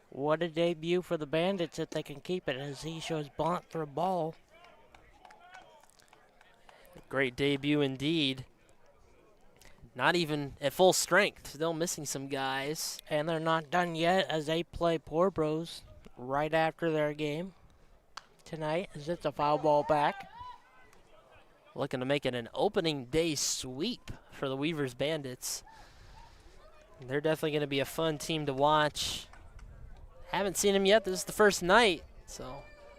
What a debut for the Bandits if they can keep it, as he shows bunt for a ball. Great debut indeed. Not even at full strength, still missing some guys. And they're not done yet, as they play Poor Bros right after their game tonight, as it's a foul ball back. Looking to make it an opening day sweep for the Weavers Bandits. They're definitely going to be a fun team to watch. Haven't seen them yet. This is the first night, so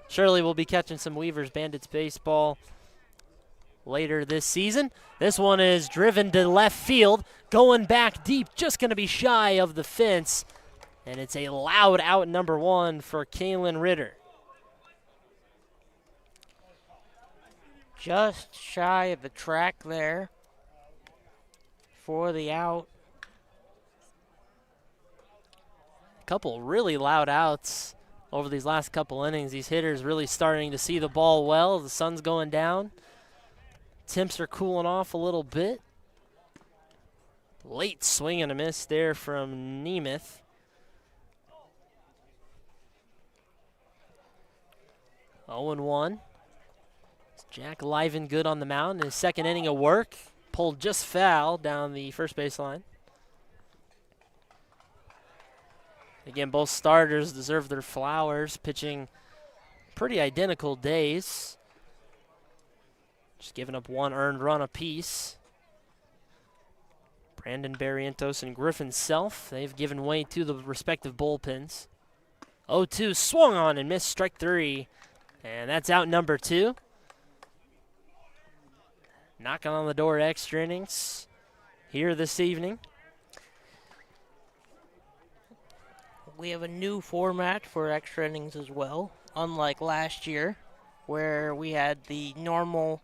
surely we'll be catching some Weavers Bandits baseball later this season. This one is driven to left field, going back deep, just going to be shy of the fence, and it's a loud out number 1 for Kalen Ritter. Just shy of the track there for the out. Couple really loud outs over these last couple innings. These hitters really starting to see the ball well. The sun's going down. Temps are cooling off a little bit. Late swing and a miss there from Namath. Oh and 1. Jack Livengood on the mound in his second inning of work. Pulled just foul down the first base line. Again, both starters deserve their flowers, pitching pretty identical days. Just giving up 1 earned run apiece. Brandon Barrientos and Griffin Self, they've given way to the respective bullpens. 0-2 swung on and missed, strike 3. And that's out number 2. Knocking on the door extra innings here this evening. We have a new format for extra innings as well, unlike last year, where we had the normal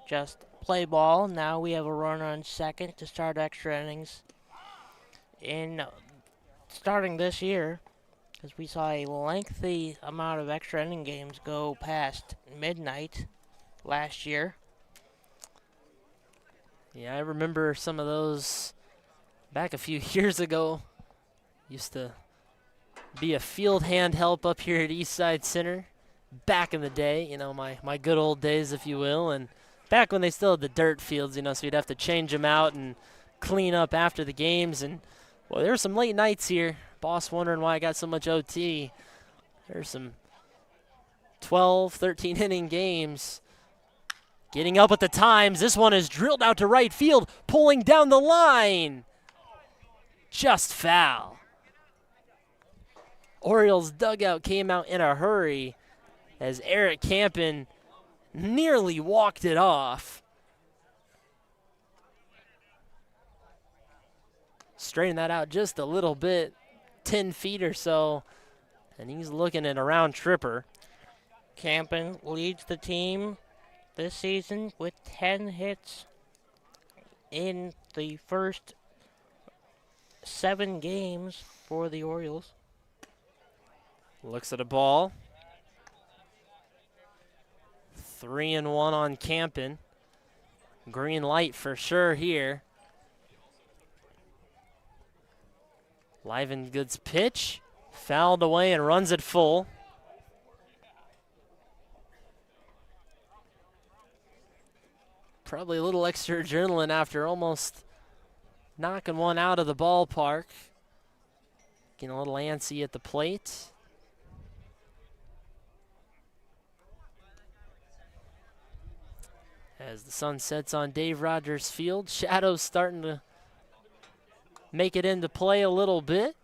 just play ball. Now we have a runner on second to start extra innings. In starting this year, because we saw a lengthy amount of extra inning games go past midnight last year. Yeah, I remember some of those back a few years ago. Used to be a field hand help up here at Eastside Center back in the day, you know, my good old days, if you will, and back when they still had the dirt fields, you know, so you'd have to change them out and clean up after the games. And, well, there were some late nights here. Boss wondering why I got so much OT. There's some 12, 13 inning games. Getting up at the times. This one is drilled out to right field, pulling down the line. Just foul. Orioles dugout came out in a hurry as Eric Campen nearly walked it off. Straighten that out just a little bit, 10 feet or so, and he's looking at a round tripper. Campen leads the team this season with 10 hits in the first 7 games for the Orioles. Looks at a ball. 3-1 on Campen. Green light for sure here. Livengood's pitch. Fouled away and runs it full. Probably a little extra adrenaline after almost knocking one out of the ballpark. Getting a little antsy at the plate. As the sun sets on Dave Rogers Field, shadows starting to make it into play a little bit.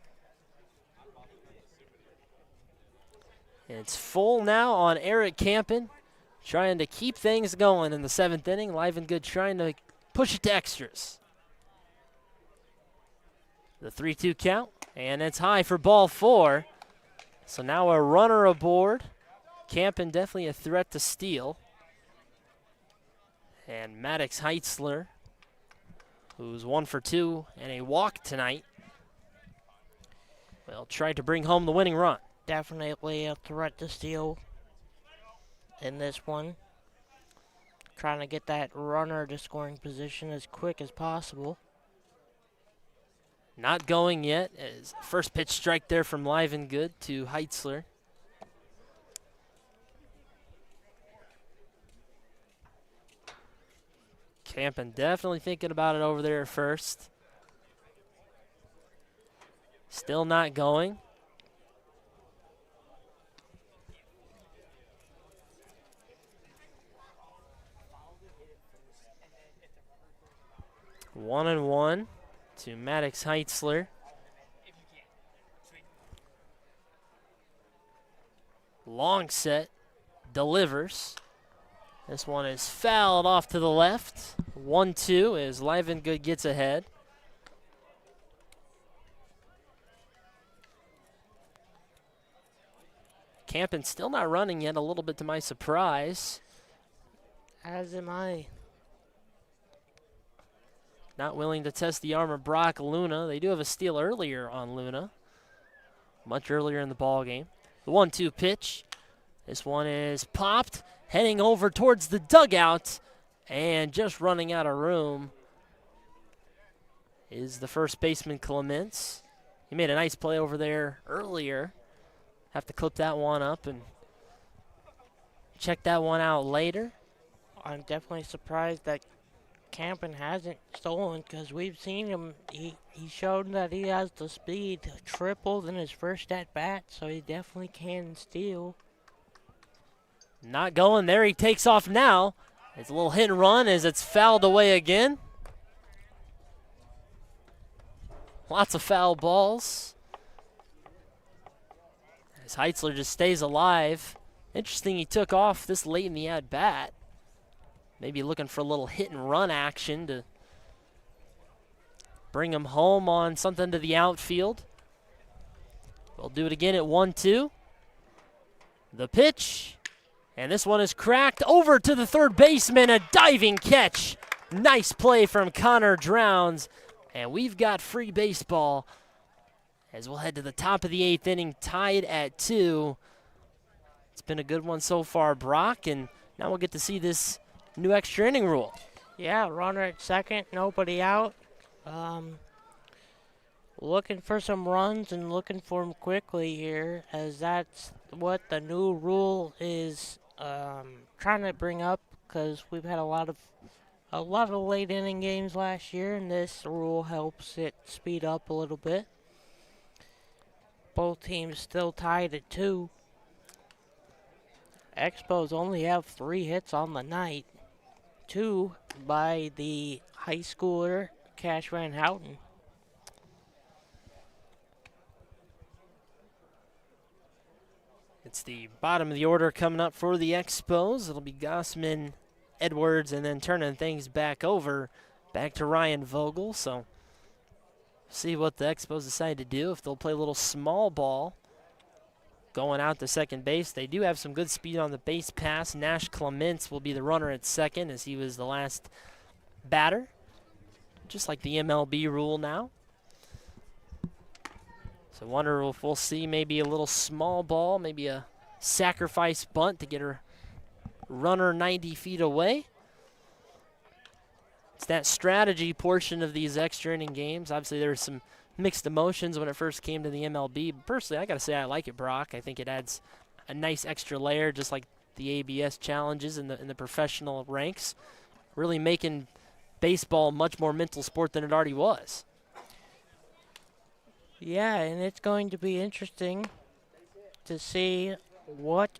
It's full now on Eric Campen, trying to keep things going in the 7th inning. Livengood trying to push it to extras. The 3-2 count, and it's high for ball 4. So now a runner aboard. Campen definitely a threat to steal. And Maddox Heitzler, who's 1 for 2 and a walk tonight, will try to bring home the winning run. Definitely a threat to steal in this one. Trying to get that runner to scoring position as quick as possible. Not going yet, as first pitch strike there from Livengood to Heitzler. Campen definitely thinking about it over there at first. Still not going. One and one to Maddox Heitzler. Long set, delivers. This one is fouled off to the left. 1-2 as Livengood gets ahead. Campen still not running yet, a little bit to my surprise. As am I. Not willing to test the arm of Brock Luna. They do have a steal earlier on Luna, much earlier in the ball game. The 1-2 pitch. This one is popped, heading over towards the dugout, and just running out of room is the first baseman, Clements. He made a nice play over there earlier. Have to clip that one up and check that one out later. I'm definitely surprised that Campen hasn't stolen, because we've seen him. He showed that he has the speed, tripled in his first at bat, so he definitely can steal. Not going there. He takes off now. It's a little hit and run as it's fouled away again. Lots of foul balls. As Heitzler just stays alive. Interesting he took off this late in the at-bat. Maybe looking for a little hit and run action to bring him home on something to the outfield. We'll do it again at 1-2. The pitch. And this one is cracked over to the third baseman. A diving catch. Nice play from Connor Drowns. And we've got free baseball as we'll head to the top of the 8th inning, tied at 2. It's been a good one so far, Brock, and now we'll get to see this new extra inning rule. Yeah, runner at second, nobody out. Looking for some runs and looking for them quickly here, as that's what the new rule is trying to bring up, because we've had a lot of a lot of late inning games last year, and this rule helps it speed up a little bit. Both teams still tied at 2. Expos only have 3 hits on the night. 2 by the high schooler, Cash Van Houten. It's the bottom of the order coming up for the Expos. It'll be Gossman, Edwards, and then turning things back to Ryan Vogel. So see what the Expos decide to do. If they'll play a little small ball going out to second base. They do have some good speed on the base pass. Nash Clements will be the runner at second as he was the last batter, just like the MLB rule now. So wonder if we'll see maybe a little small ball, maybe a sacrifice bunt to get a runner 90 feet away. It's that strategy portion of these extra inning games. Obviously, there were some mixed emotions when it first came to the MLB. Personally, I got to say I like it, Brock. I think it adds a nice extra layer, just like the ABS challenges in the professional ranks, really making baseball a much more mental sport than it already was. Yeah, and it's going to be interesting to see what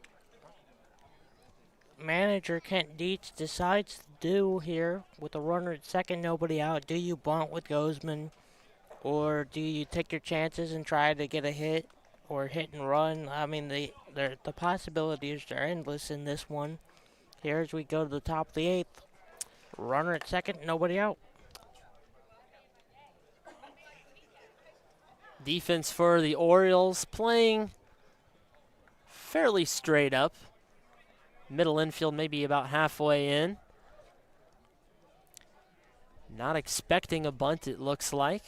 manager Kent Dietz decides to do here with a runner at second, nobody out. Do you bunt with Gozman, or do you take your chances and try to get a hit or hit and run? I mean, the possibilities are endless in this one. Here as we go to the top of the 8th, runner at second, nobody out. Defense for the Orioles playing fairly straight up. Middle infield maybe about halfway in. Not expecting a bunt, it looks like.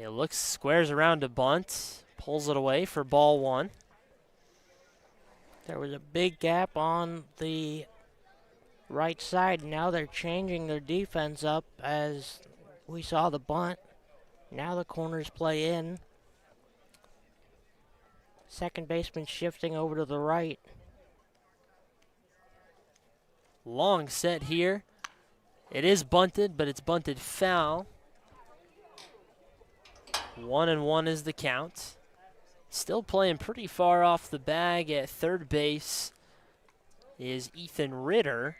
It looks, squares around a bunt, pulls it away for ball 1. There was a big gap on the right side. Now they're changing their defense up as we saw the bunt. Now the corners play in. Second baseman shifting over to the right. Long set here. It is bunted, but it's bunted foul. 1-1 is the count. Still playing pretty far off the bag at third base is Ethan Ritter.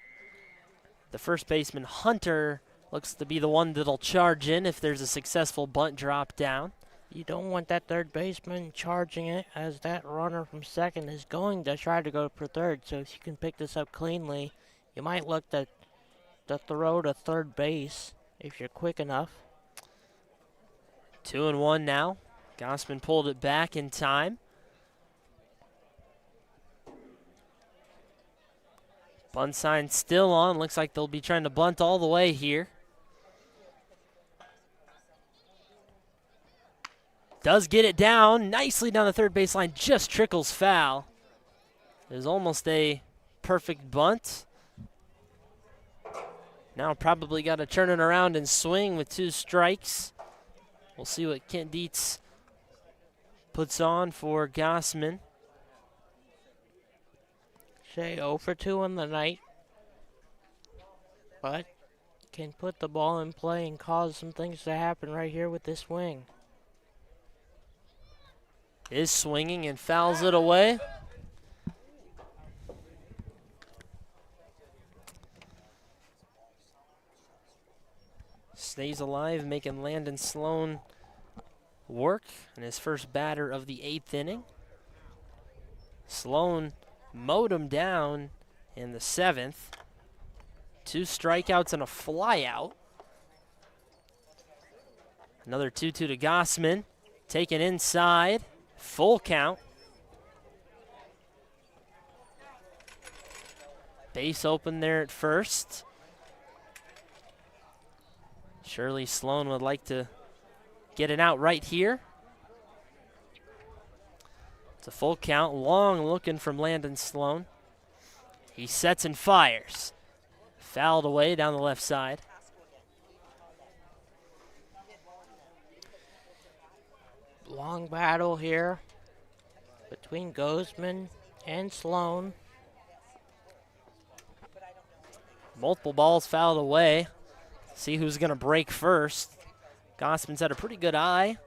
The first baseman, Hunter, looks to be the one that'll charge in if there's a successful bunt drop down. You don't want that third baseman charging it, as that runner from second is going to try to go for third. So if you can pick this up cleanly, you might look to throw to third base if you're quick enough. 2-1 now. Gossman pulled it back in time. Bunt sign still on. Looks like they'll be trying to bunt all the way here. Does get it down nicely down the third baseline. Just trickles foul. It was almost a perfect bunt. Now probably got to turn it around and swing with 2 strikes. We'll see what Kent Dietz puts on for Gossman. Shea 0 for 2 on the night, but can put the ball in play and cause some things to happen right here with this swing. Is swinging and fouls it away. Stays alive, making Landon Sloan work in his first batter of the 8th inning. Sloan mowed him down in the 7th. 2 strikeouts and a flyout. Another 2-2 to Gossman. Taken inside. Full count. Base open there at first. Surely Sloan would like to get it out right here. It's a full count. Long looking from Landon Sloan. He sets and fires. Fouled away down the left side. Long battle here between Gozman and Sloan. Multiple balls fouled away. See who's going to break first. Gossman's had a pretty good eye.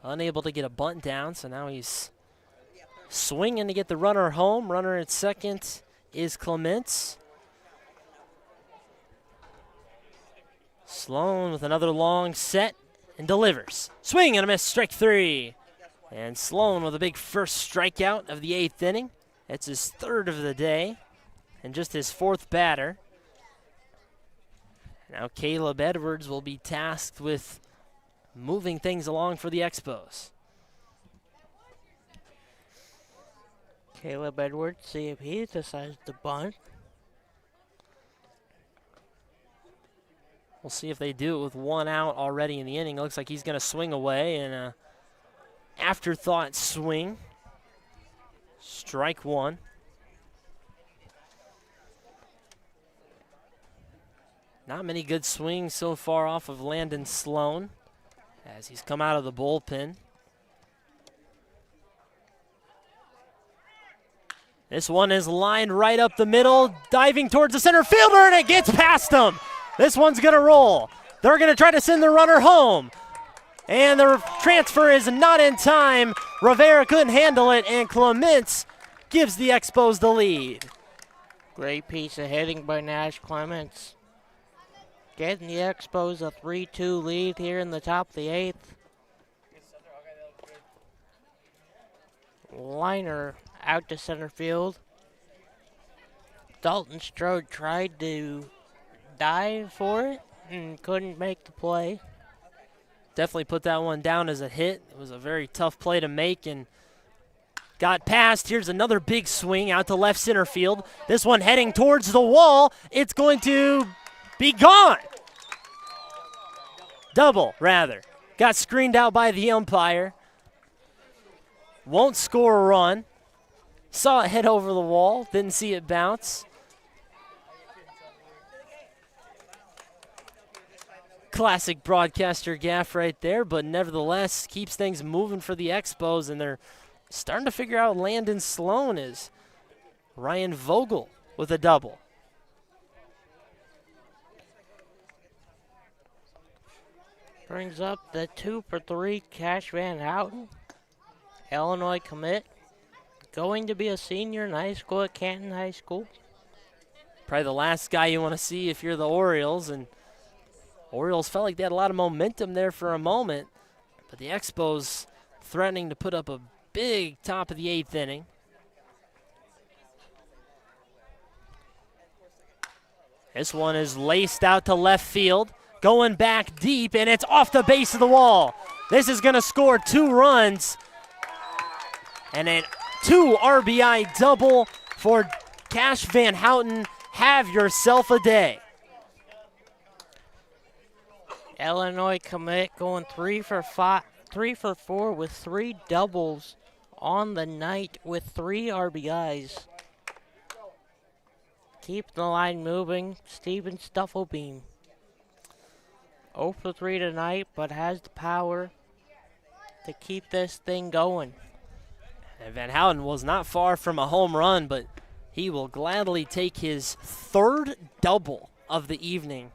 Unable to get a bunt down, so now he's swinging to get the runner home. Runner at second is Clements. Sloan with another long set and delivers. Swing and a miss, strike 3. And Sloan with a big first strikeout of the 8th inning. It's his 3rd of the day and just his 4th batter. Now Caleb Edwards will be tasked with moving things along for the Expos. Caleb Edwards, see if he decides to bunt. We'll see if they do it with 1 out already in the inning. Looks like he's going to swing away and a afterthought swing. Strike 1. Not many good swings so far off of Landon Sloan as he's come out of the bullpen. This one is lined right up the middle, diving towards the center fielder, and it gets past him. This one's going to roll. They're going to try to send the runner home. And the transfer is not in time. Rivera couldn't handle it, and Clements gives the Expos the lead. Great piece of hitting by Nash Clements. Getting the Expos a 3-2 lead here in the top of the 8th. Liner out to center field. Dalton Strode tried to dive for it and couldn't make the play. Definitely put that one down as a hit. It was a very tough play to make and got past. Here's another big swing out to left center field. This one heading towards the wall. It's going to be gone. Double, rather. Got screened out by the umpire. Won't score a run. Saw it head over the wall. Didn't see it bounce. Classic broadcaster gaff right there, but nevertheless keeps things moving for the Expos, and they're starting to figure out Landon Sloan is Ryan Vogel with a double. Brings up the 2-for-3 Cash Van Houten, Illinois commit. Going to be a senior in high school at Canton High School. Probably the last guy you want to see if you're the Orioles, and Orioles felt like they had a lot of momentum there for a moment, but the Expos threatening to put up a big top of the 8th inning. This one is laced out to left field, going back deep, and it's off the base of the wall. This is going to score 2 runs, and a 2 RBI double for Cash Van Houten. Have yourself a day. Illinois commit going 3 for 4 with 3 doubles on the night with 3 RBIs. Keep the line moving. Steven Stuffelbeam. 0 for 3 tonight, but has the power to keep this thing going. And Van Houten was not far from a home run, but he will gladly take his 3rd double of the evening.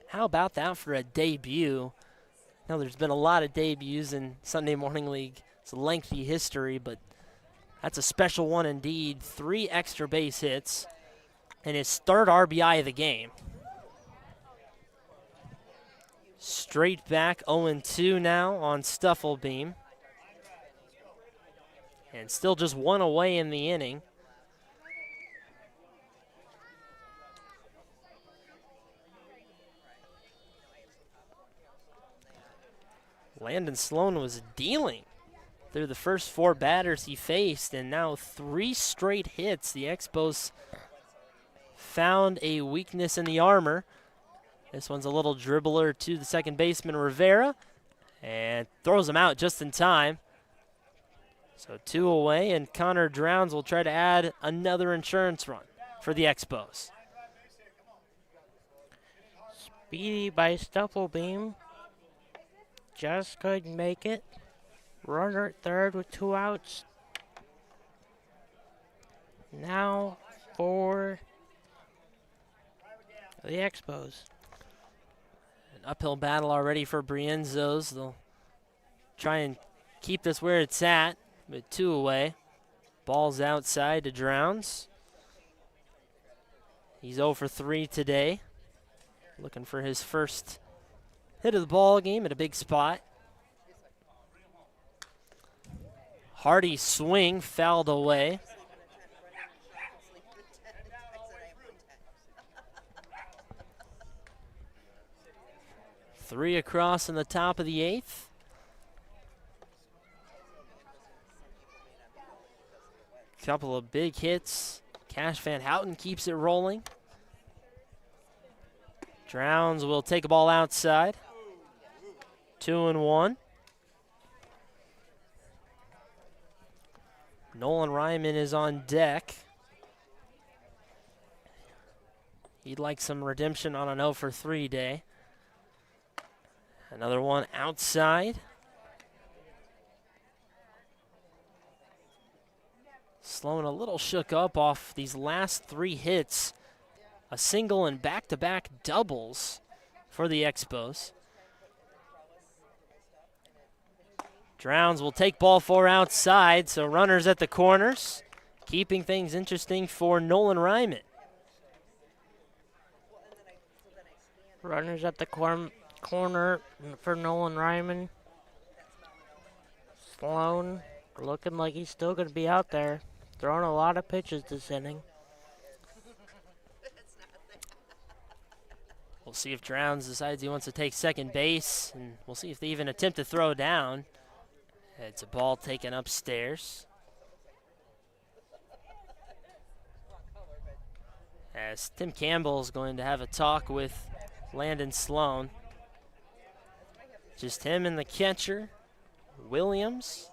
How about that for a debut? Now, there's been a lot of debuts in Sunday Morning League. It's a lengthy history, but that's a special one indeed. 3 extra base hits and his 3rd RBI of the game. Straight back 0-2 now on Stuffelbeam. And still just 1 away in the inning. Landon Sloan was dealing through the first 4 batters he faced, and now 3 straight hits. The Expos found a weakness in the armor. This one's a little dribbler to the second baseman, Rivera, and throws him out just in time. So 2 away, and Connor Drowns will try to add another insurance run for the Expos. Speedy by Stuffelbeam. Just couldn't make it. Runner at 3rd with 2 outs. Now for the Expos. An uphill battle already for Brienzo's. They'll try and keep this where it's at, but 2 away. Ball's outside to Drowns. He's 0 for 3 today. Looking for his first hit of the ball game at a big spot. Hardy swing fouled away. Three across in the top of the 8th. Couple of big hits. Cash Van Houten keeps it rolling. Drowns will take a ball outside. 2-1. Nolan Ryman is on deck. He'd like some redemption on an 0 for 3 day. Another one outside. Sloan a little shook up off these last 3 hits. A single and back-to-back doubles for the Expos. Drowns will take ball 4 outside, so runners at the corners, keeping things interesting for Nolan Ryman. Runners at the corner for Nolan Ryman. Sloan looking like he's still going to be out there, throwing a lot of pitches this inning. We'll see if Drowns decides he wants to take second base, and we'll see if they even attempt to throw down. It's a ball taken upstairs. As Tim Campbell is going to have a talk with Landon Sloan. Just him and the catcher, Williams.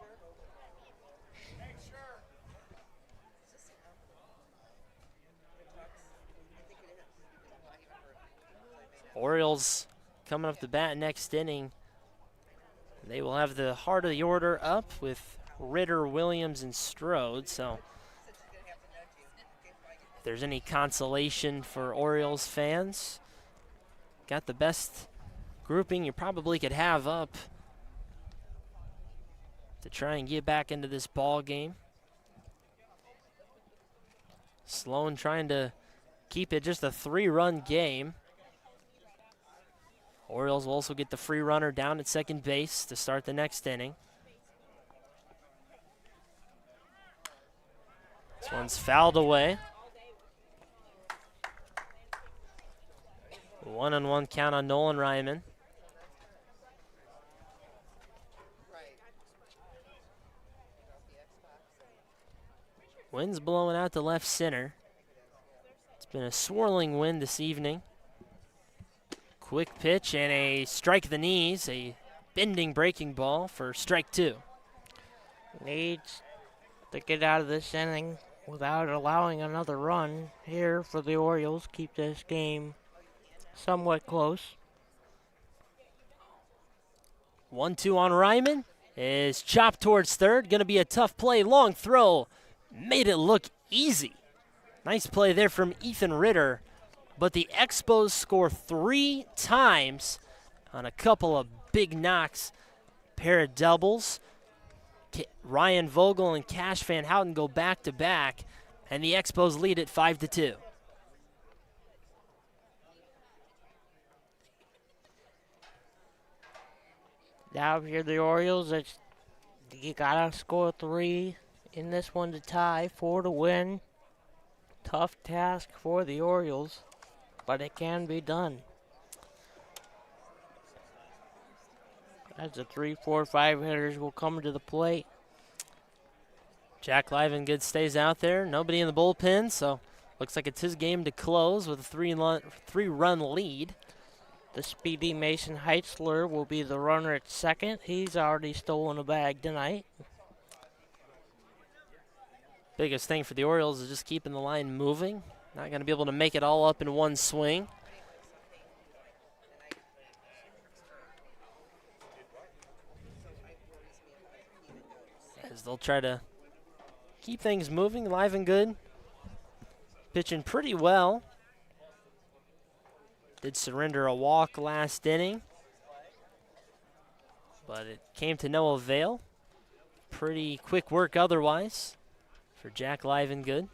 Orioles coming up the bat next inning. They will have the heart of the order up with Ritter, Williams, and Strode. So if there's any consolation for Orioles fans, got the best grouping you probably could have up to try and get back into this ball game. Sloan trying to keep it just a 3-run game. Orioles will also get the free runner down at second base to start the next inning. This one's fouled away. 1-1 count on Nolan Ryman. Wind's blowing out to left center. It's been a swirling wind this evening. Quick pitch and a strike the knees, a bending breaking ball for strike 2. Needs to get out of this inning without allowing another run here for the Orioles. Keep this game somewhat close. 1-2 on Ryman is chopped towards third. Going to be a tough play. Long throw. Made it look easy. Nice play there from Ethan Ritter. But the Expos score 3 times on a couple of big knocks. Pair of doubles. Ryan Vogel and Cash Van Houten go back-to-back, and the Expos lead at 5-2. Now here the Orioles, you gotta score 3 in this one to tie, 4 to win. Tough task for the Orioles, but it can be done. As the 3, 4, 5 hitters will come to the plate. Jack Livengood stays out there. Nobody in the bullpen, so looks like it's his game to close with a 3-run lead. The speedy Mason Heitzler will be the runner at second. He's already stolen a bag tonight. Biggest thing for the Orioles is just keeping the line moving. Not going to be able to make it all up in one swing. As they'll try to keep things moving. Livengood pitching pretty well. Did surrender a walk last inning, but it came to no avail. Pretty quick work otherwise for Jack Livengood.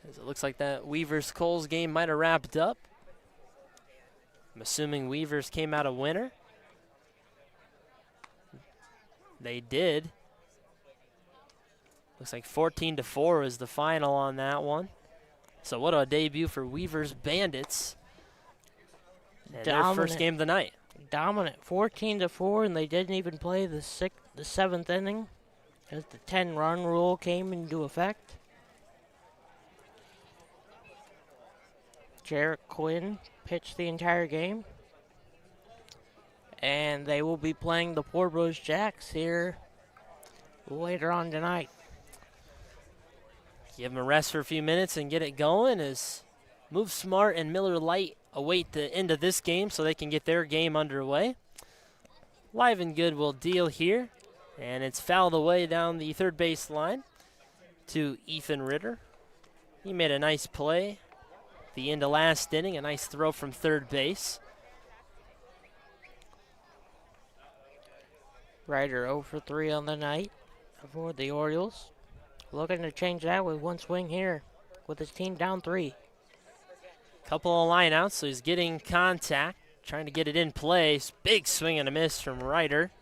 As it looks like that Weavers-Coles game might have wrapped up. I'm assuming Weavers came out a winner. They did. Looks like 14-4 is the final on that one. So what a debut for Weavers Bandits. And their first game of the night. Dominant, 14-4, and they didn't even play the seventh inning as the 10-run rule came into effect. Jarrett Quinn pitched the entire game. And they will be playing the Poor Bros Jacks here later on tonight. Give them a rest for a few minutes and get it going as Move Smart and Miller Lite await the end of this game so they can get their game underway. Livengood will deal here, and it's fouled away down the third base line to Ethan Ritter. He made a nice play the end of last inning, a nice throw from third base. Ryder 0 for 3 on the night for the Orioles. Looking to change that with one swing here with his team down 3. Couple of lineouts, so he's getting contact, trying to get it in place. Big swing and a miss from Ryder.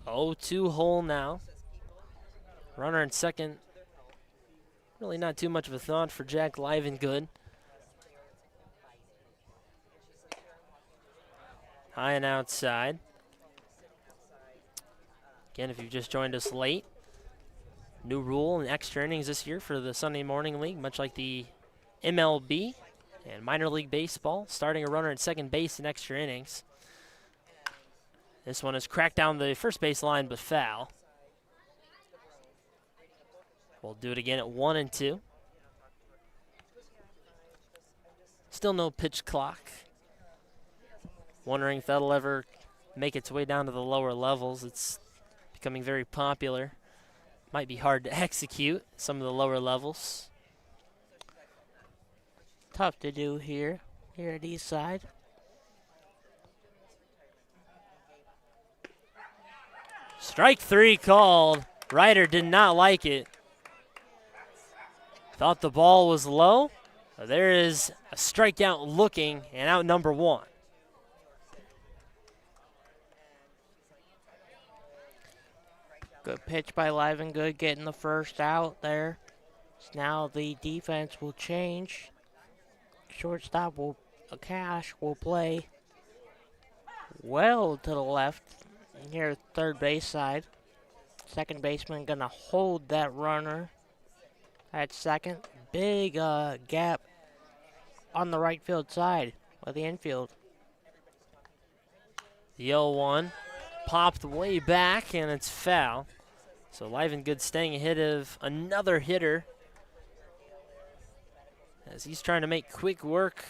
Oh, 2 hole now. Runner in second. Really not too much of a thought for Jack Livengood. High and outside. Again, if you've just joined us late, new rule in extra innings this year for the Sunday Morning League, much like the MLB and minor league baseball, starting a runner at second base in extra innings. This one is cracked down the first base line, but foul. We'll do it again at 1-2. Still no pitch clock. Wondering if that'll ever make its way down to the lower levels. It's becoming very popular. Might be hard to execute some of the lower levels. Tough to do here at East Side. Strike 3 called. Ryder did not like it. Thought the ball was low. There is a strikeout looking, and out number 1. Good pitch by Livengood, getting the first out there. So now the defense will change. Shortstop Cash will play well to the left near third base side. Second baseman gonna hold that runner at second. Big gap on the right field side of the infield. The 0-1 popped way back, and it's foul. So Livengood staying ahead of another hitter as he's trying to make quick work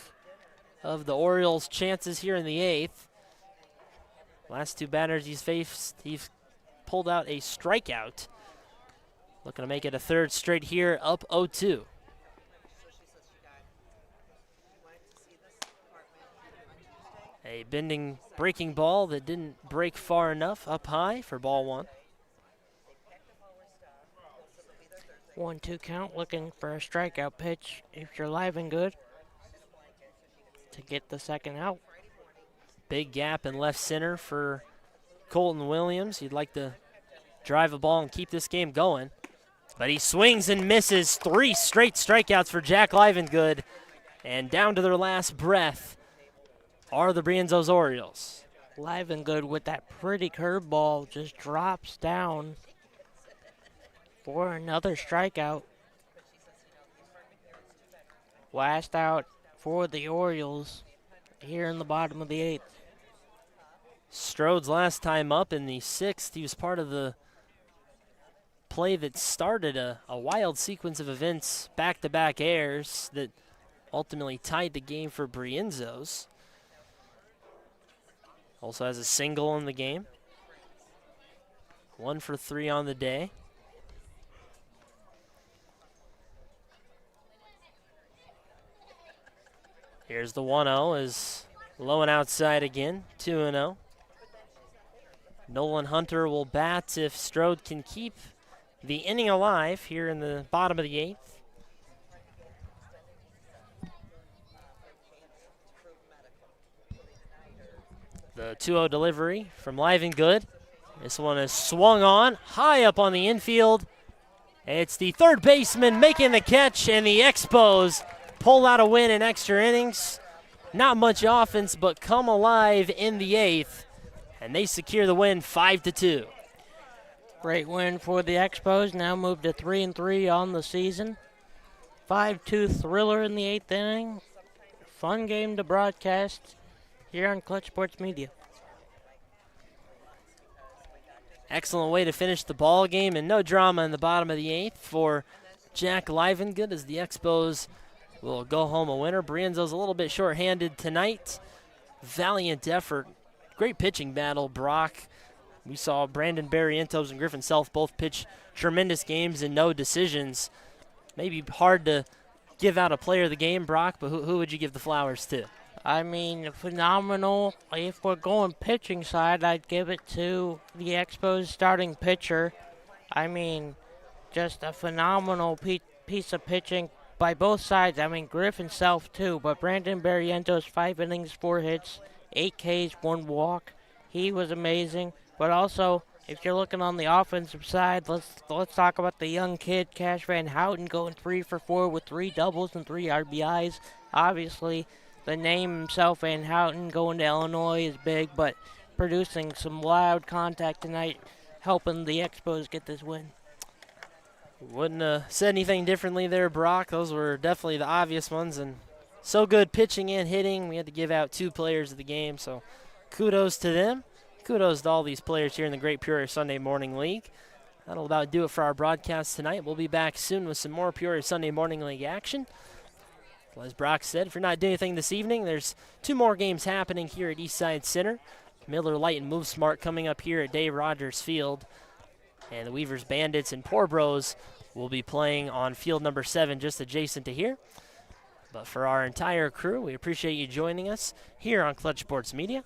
of the Orioles' chances here in the 8th. Last 2 batters he's faced, he's pulled out a strikeout. Looking to make it a third straight here, up 0-2. A bending breaking ball that didn't break far enough, up high for ball 1. 1-2 count, looking for a strikeout pitch if you're Livengood to get the second out. Big gap in left center for Colton Williams. He'd like to drive a ball and keep this game going. But he swings and misses. 3 straight strikeouts for Jack Livengood. And down to their last breath are the Brienzo's Orioles. Livengood with that pretty curveball just drops down for another strikeout. Last out for the Orioles here in the bottom of the 8th. Strode's last time up in the 6th. He was part of the play that started a wild sequence of events, back-to-back errors that ultimately tied the game for Brienzo's. Also has a single in the game. 1 for 3 on the day. Here's the 1-0 is low and outside again, 2-0. Nolan Hunter will bat if Strode can keep the inning alive here in the bottom of the 8th. The 2-0 delivery from Livengood. This one is swung on, high up on the infield. It's the third baseman making the catch, and the Expos pull out a win in extra innings. Not much offense, but come alive in the 8th, and they secure the win 5-2. Great win for the Expos, now moved to 3-3 on the season. 5-2 thriller in the 8th inning. Fun game to broadcast here on Clutch Sports Media. Excellent way to finish the ball game, and no drama in the bottom of the 8th for Jack Livengood as the Expos will go home a winner. Brienzo's a little bit short-handed tonight. Valiant effort. Great pitching battle, Brock. We saw Brandon Barrientos and Griffin Self both pitch tremendous games and no decisions. Maybe hard to give out a player of the game, Brock, but who would you give the flowers to? I mean, phenomenal. If we're going pitching side, I'd give it to the Expos starting pitcher. I mean, just a phenomenal piece of pitching by both sides. I mean, Griffin Self too, but Brandon Barrientos, 5 innings, 4 hits, 8 Ks, 1 walk. He was amazing. But also, if you're looking on the offensive side, let's talk about the young kid, Cash Van Houten, going 3 for 4 with 3 doubles and 3 RBIs. Obviously, the name himself, Van Houten, going to Illinois is big, but producing some loud contact tonight, helping the Expos get this win. Wouldn't have said anything differently there, Brock. Those were definitely the obvious ones, and so good pitching and hitting. We had to give out 2 players of the game, so kudos to them. Kudos to all these players here in the Great Peoria Sunday Morning League. That'll about do it for our broadcast tonight. We'll be back soon with some more Peoria Sunday Morning League action. Well, as Brock said, if you're not doing anything this evening, there's 2 more games happening here at Eastside Center. Miller Light and Move Smart coming up here at Dave Rogers Field. And the Weavers Bandits and Poor Bros will be playing on field number 7 just adjacent to here. But for our entire crew, we appreciate you joining us here on Clutch Sports Media.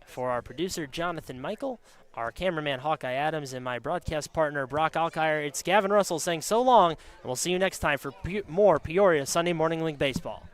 For our producer, Jonathan Michael, our cameraman, Hawkeye Adams, and my broadcast partner, Brock Alkire, it's Gavin Russell saying so long, and we'll see you next time for more Peoria Sunday Morning League Baseball.